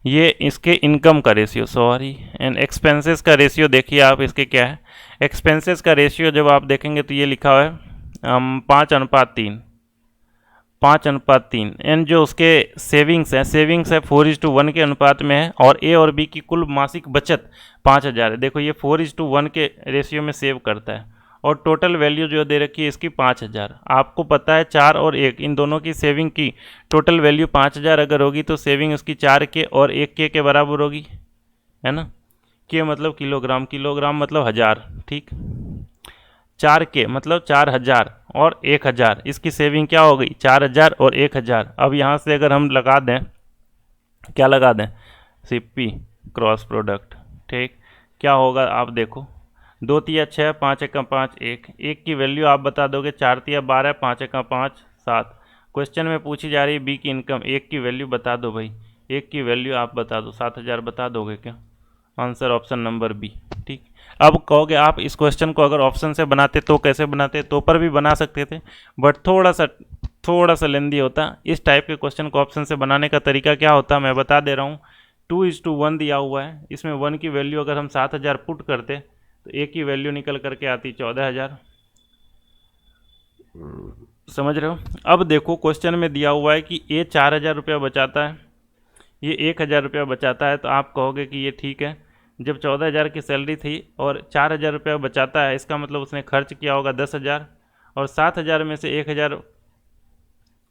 Speaker 1: ये इसके इनकम का रेशियो, सॉरी, एंड एक्सपेंसेस का रेशियो देखिए आप, इसके क्या है। एक्सपेंसेस का रेशियो जब आप देखेंगे तो ये लिखा हुआ है 5:3, 5:3। एंड जो उसके सेविंग्स है 4:1 के अनुपात में है, और ए और बी की कुल मासिक बचत 5,000 है। देखो ये 4:1 के रेशियो में सेव करता है, और टोटल वैल्यू जो दे रखी है इसकी 5,000। आपको पता है 4 और 1 इन दोनों की सेविंग की टोटल वैल्यू 5,000 अगर होगी तो सेविंग उसकी 4 के और 1 के बराबर होगी, है ना। के मतलब किलोग्राम, किलोग्राम मतलब 1000। ठीक, 4 के मतलब 4,000 और 1,000, इसकी सेविंग क्या हो गई 4,000 और 1,000। अब यहाँ से अगर हम लगा दें, क्या लगा दें, सीपी क्रॉस प्रोडक्ट। ठीक, क्या होगा आप देखो, दो तिया 6, 5 एका 5 1, एक की वैल्यू आप बता दोगे 4 तिया 12, 5 एका 5 7। क्वेश्चन में पूछी जा रही है बी की इनकम, एक की वैल्यू बता दो भाई, एक की वैल्यू आप बता दो, 7,000 बता दोगे क्या? Answer option number B. ठीक, अब कहोगे आप इस क्वेश्चन को अगर ऑप्शन से बनाते तो कैसे बनाते, तो पर भी बना सकते थे, बट थोड़ा सा लेंदी होता। इस टाइप के क्वेश्चन को ऑप्शन से बनाने का तरीका क्या होता मैं बता दे रहा हूँ। 2:1 दिया हुआ है, इसमें 1 की वैल्यू अगर हम 7,000 पुट करते तो एक की वैल्यू निकल करके आती 14,000। समझ रहे हो? अब देखो क्वेश्चन में दिया हुआ है कि ये 4,000 रुपया बचाता है, ये 1,000 रुपया बचाता है, तो आप कहोगे कि ये ठीक है। जब 14,000 की सैलरी थी और 4,000 रुपया बचाता है, इसका मतलब उसने खर्च किया होगा 10,000, और 7,000 में से 1,000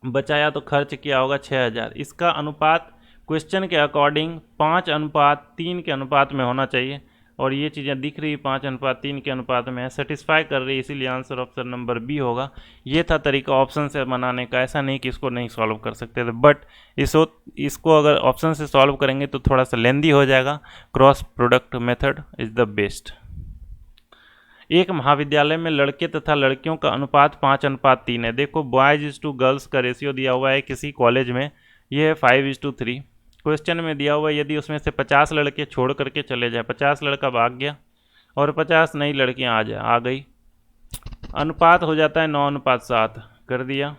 Speaker 1: बचाया तो खर्च किया होगा 6,000। इसका अनुपात क्वेश्चन के अकॉर्डिंग 5:3 के अनुपात में होना चाहिए, और ये चीज़ें दिख रही 5:3 के अनुपात में है, सेटिस्फाई कर रही है, इसीलिए आंसर ऑप्शन नंबर बी होगा। ये था तरीका ऑप्शन से बनाने का, ऐसा नहीं कि इसको नहीं सॉल्व कर सकते थे, बट इसको अगर ऑप्शन से सॉल्व करेंगे तो थोड़ा सा लेंदी हो जाएगा। Cross product method is the best. एक महाविद्यालय में लड़के तथा लड़कियों का अनुपात 5:3 है। देखो बॉयज टू गर्ल्स का रेशियो दिया हुआ है किसी कॉलेज में, ये है 5:3। क्वेश्चन में दिया हुआ है यदि उसमें से 50 लड़के छोड़ करके चले जाए, 50 लड़का भाग गया और 50 नई लड़कियां आ गई, अनुपात हो जाता है 9:7 कर दिया।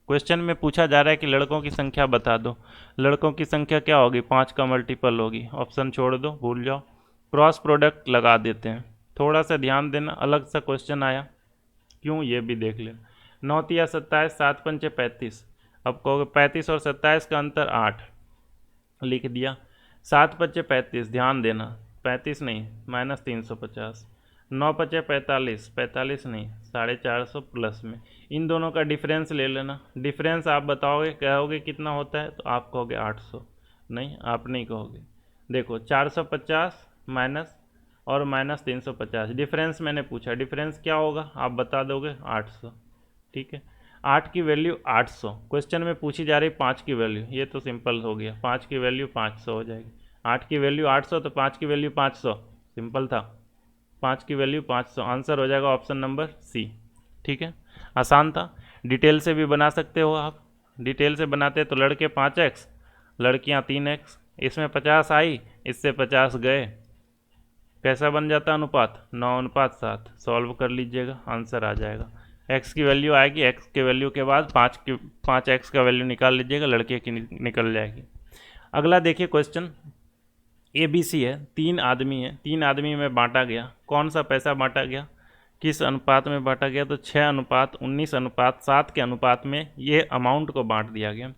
Speaker 1: क्वेश्चन में पूछा जा रहा है कि लड़कों की संख्या बता दो, लड़कों की संख्या क्या होगी? 5 का मल्टीपल होगी, ऑप्शन छोड़ दो, भूल जाओ, क्रॉस प्रोडक्ट लगा देते हैं। थोड़ा सा ध्यान देना, अलग सा क्वेश्चन आया, क्यों ये भी देख लें। 9 तिया 27, 7 पंचे 35, अब कहोगे 35 और 27 का अंतर 8, लिख दिया। 7 पंचे 35, ध्यान देना, 35 नहीं -350, 9 पंचे 45, 45 नहीं 450 प्लस में, इन दोनों का डिफरेंस ले लेना। डिफरेंस आप बताओगे, कहोगे कितना होता है, तो आप कहोगे 800, नहीं आप नहीं कहोगे। देखो 450 माइनस और -350, डिफरेंस मैंने पूछा, डिफरेंस क्या होगा आप बता दोगे 800। ठीक है, 8 की वैल्यू 800, क्वेश्चन में पूछी जा रही 5 की वैल्यू, ये तो सिंपल हो गया, 5 की वैल्यू 500 हो जाएगी। 8 की वैल्यू 800 तो 5 की वैल्यू 500, सिंपल था, 5 की वैल्यू 500, आंसर हो जाएगा ऑप्शन नंबर सी। ठीक है, आसान था। डिटेल से भी बना सकते हो आप, डिटेल से बनाते तो लड़के 5x, लड़कियां 3x, इसमें 50 आई, इससे 50 गए, कैसा बन जाता अनुपात? 9:7। सॉल्व कर लीजिएगा, आंसर आ जाएगा। x की वैल्यू आएगी, x के वैल्यू के बाद 5x का वैल्यू निकाल लीजिएगा, लड़के की निकल जाएगी। अगला देखिए क्वेश्चन, ABC है, 3 आदमी है, 3 आदमी में बांटा गया, कौन सा पैसा बांटा गया, किस अनुपात में बांटा गया? तो 6:19:7 के अनुपात में ये अमाउंट को बांट दिया गया।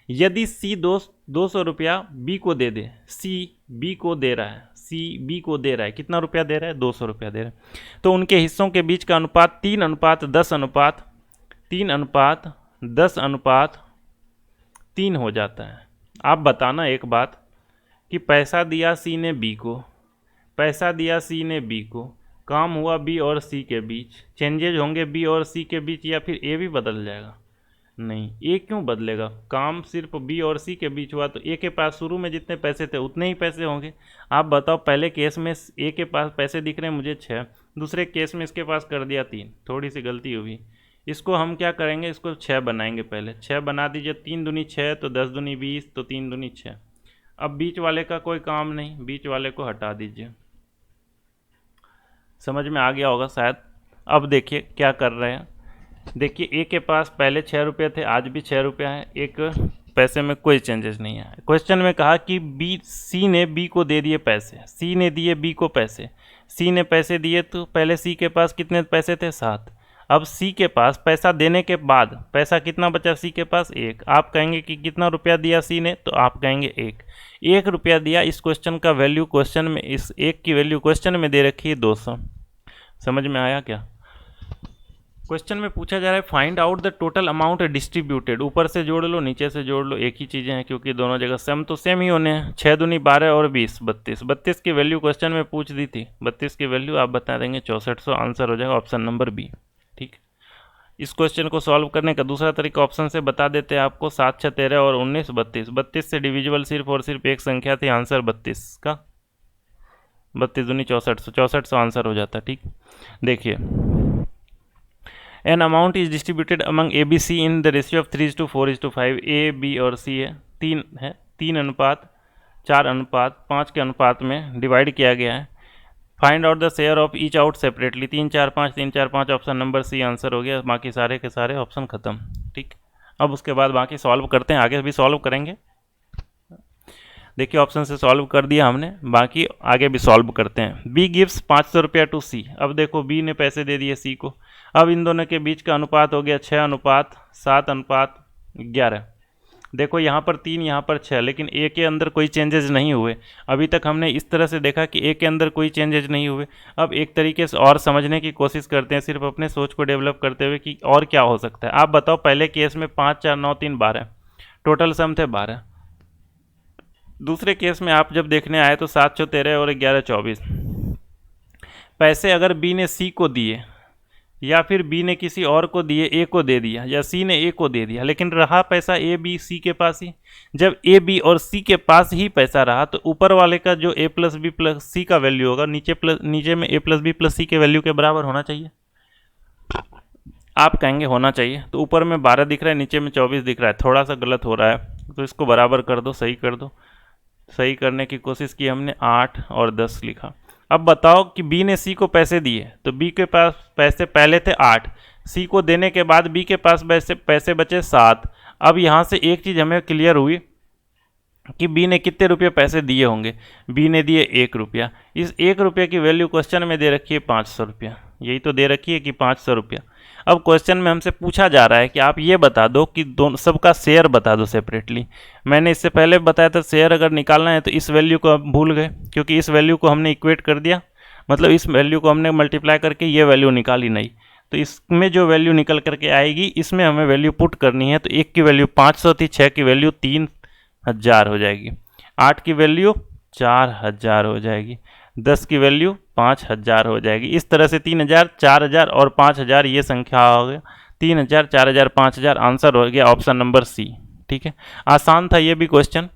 Speaker 1: यदि C 200 रुपया B को दे दे, C B को दे रहा है, C B को दे रहा है, कितना रुपया दे रहा है? 200 रुपया दे रहा है, तो उनके हिस्सों के बीच का अनुपात 3:10:3 हो जाता है। आप बताना एक बात कि पैसा दिया C ने B को, पैसा दिया C ने B को, काम हुआ B और C के बीच, चेंजेज होंगे B और C के बीच, या फिर A भी बदल जाएगा? नहीं, ए क्यों बदलेगा? काम सिर्फ बी और सी के बीच हुआ, तो ए के पास शुरू में जितने पैसे थे उतने ही पैसे होंगे। आप बताओ, पहले केस में ए के पास पैसे दिख रहे हैं मुझे 6, दूसरे केस में इसके पास कर दिया 3, थोड़ी सी गलती हुई। इसको हम क्या करेंगे, इसको 6 बनाएंगे, पहले 6 बना दीजिए, 3 दूनी 6 तो 10 दूनी 20 तो 3 दूनी 6। अब बीच वाले का कोई काम नहीं, बीच वाले को हटा दीजिए। समझ में आ गया होगा शायद। अब देखिए क्या कर रहे हैं, देखिए ए के पास पहले 6 रुपये थे, आज भी 6 रुपया है, एक पैसे में कोई चेंजेस नहीं है। क्वेश्चन में कहा कि सी ने बी को दे दिए पैसे, सी ने दिए बी को पैसे, सी ने पैसे दिए तो पहले सी के पास कितने पैसे थे? 7। अब सी के पास पैसा देने के बाद पैसा कितना बचा सी के पास? 1। आप कहेंगे कि कितना रुपया दिया सी ने, तो आप कहेंगे 1 रुपया दिया। इस क्वेश्चन का वैल्यू क्वेश्चन में, इस 1 की वैल्यू क्वेश्चन में दे रखी है 200। समझ में आया क्या? क्वेश्चन में पूछा जा रहा है find out the total amount distributed, ऊपर से जोड़ लो नीचे से जोड़ लो, एक ही चीज़ें हैं क्योंकि दोनों जगह सम तो सेम ही होने हैं। 6 दूनी 12 और 20 32, 32 की वैल्यू क्वेश्चन में पूछ दी थी, 32 की वैल्यू आप बता देंगे 6400, आंसर हो जाएगा ऑप्शन नंबर बी। ठीक, इस क्वेश्चन को सॉल्व करने का दूसरा तरीका ऑप्शन से बता देते हैं आपको, 7 6 13 और 19 32, 32 से डिविजिबल सिर्फ और सिर्फ एक संख्या थी, आंसर 32 का 32 दूनी 6400, 6400 आंसर हो जाता। ठीक, देखिए an amount is distributed among A B C in the ratio of 3:4:5। A B और सी है, 3:4:5 के अनुपात में डिवाइड किया गया है। Find out the share of each out separately. 3 4 5 3 4 5 option number C answer हो गया, बाकी सारे के सारे ऑप्शन खत्म। ठीक, अब उसके बाद बाकी सॉल्व करते हैं, आगे भी सॉल्व करेंगे। देखिए ऑप्शन से सॉल्व कर दिया हमने, बाकी आगे भी सॉल्व करते हैं। बी गिव्स 500 रुपया टू सी। अब देखो बी ने पैसे दे दिए सी को। अब इन दोनों के बीच का अनुपात हो गया 6:7:11। देखो यहाँ पर 3, यहाँ पर 6, लेकिन ए के अंदर कोई चेंजेज नहीं हुए। अभी तक हमने इस तरह से देखा कि ए के अंदर कोई चेंजेज नहीं हुए। अब एक तरीके से और समझने की कोशिश करते हैं, सिर्फ अपने सोच को डेवलप करते हुए कि और क्या हो सकता है। आप बताओ, पहले केस में 5 4 9 3 12, टोटल सम थे 12। दूसरे केस में आप जब देखने आए तो 7 6 13 और 11 24। पैसे अगर बी ने सी को दिए, या फिर बी ने किसी और को दिए, ए को दे दिया, या सी ने ए को दे दिया, लेकिन रहा पैसा ए बी सी के पास ही। जब ए बी और सी के पास ही पैसा रहा तो ऊपर वाले का जो ए प्लस बी प्लस सी का वैल्यू होगा, नीचे में ए प्लस बी प्लस सी के वैल्यू के बराबर होना चाहिए। आप कहेंगे होना चाहिए, तो ऊपर में 12 दिख रहा है, नीचे में 24 दिख रहा है, थोड़ा सा गलत हो रहा है, तो इसको बराबर कर दो, सही कर दो। सही करने की कोशिश की हमने, 8 और 10 लिखा। अब बताओ कि बी ने सी को पैसे दिए, तो बी के पास पैसे पहले थे 8, सी को देने के बाद बी के पास पैसे बचे 7। अब यहाँ से एक चीज़ हमें क्लियर हुई कि बी ने कितने रुपये पैसे दिए होंगे। बी ने दिए 1 रुपया। इस 1 रुपये की वैल्यू क्वेश्चन में दे रखी है 500 रुपया, यही तो दे रखी है कि 500 रुपया। अब क्वेश्चन में हमसे पूछा जा रहा है कि आप ये बता दो कि दोनों सबका शेयर बता दो सेपरेटली। मैंने इससे पहले बताया था शेयर अगर निकालना है तो इस वैल्यू को हम भूल गए, क्योंकि इस वैल्यू को हमने इक्वेट कर दिया, मतलब इस वैल्यू को हमने मल्टीप्लाई करके ये वैल्यू निकाली नहीं। तो इसमें जो वैल्यू निकल करके आएगी, इसमें हमें वैल्यू पुट करनी है। तो 1 की वैल्यू 500 थी, 6 की वैल्यू 3000 हो जाएगी, 8 की वैल्यू 4000 हो जाएगी, 10 की वैल्यू 5000 हो जाएगी। इस तरह से 3000, 4000 और 5000 ये संख्या हो गया। 3000, 4000, 5000 आंसर हो गया ऑप्शन नंबर सी। ठीक है, आसान था ये भी क्वेश्चन।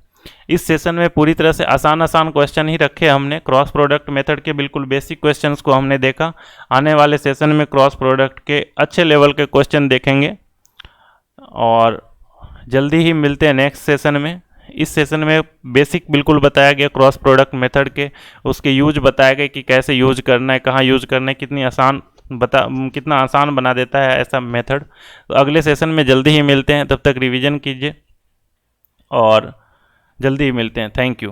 Speaker 1: इस सेशन में पूरी तरह से आसान क्वेश्चन ही रखे हमने। क्रॉस प्रोडक्ट मेथड के बिल्कुल बेसिक क्वेश्चंस को हमने देखा। आने वाले सेशन में क्रॉस प्रोडक्ट के अच्छे लेवल के क्वेश्चन देखेंगे और जल्दी ही मिलते हैं नेक्स्ट सेशन में। इस सेशन में बेसिक बिल्कुल बताया गया क्रॉस प्रोडक्ट मेथड के, उसके यूज बताया गया कि कैसे यूज करना है, कहाँ यूज करना है, कितना आसान बना देता है ऐसा मेथड। तो अगले सेशन में जल्दी ही मिलते हैं, तब तक रिवीजन कीजिए और जल्दी ही मिलते हैं। Thank you.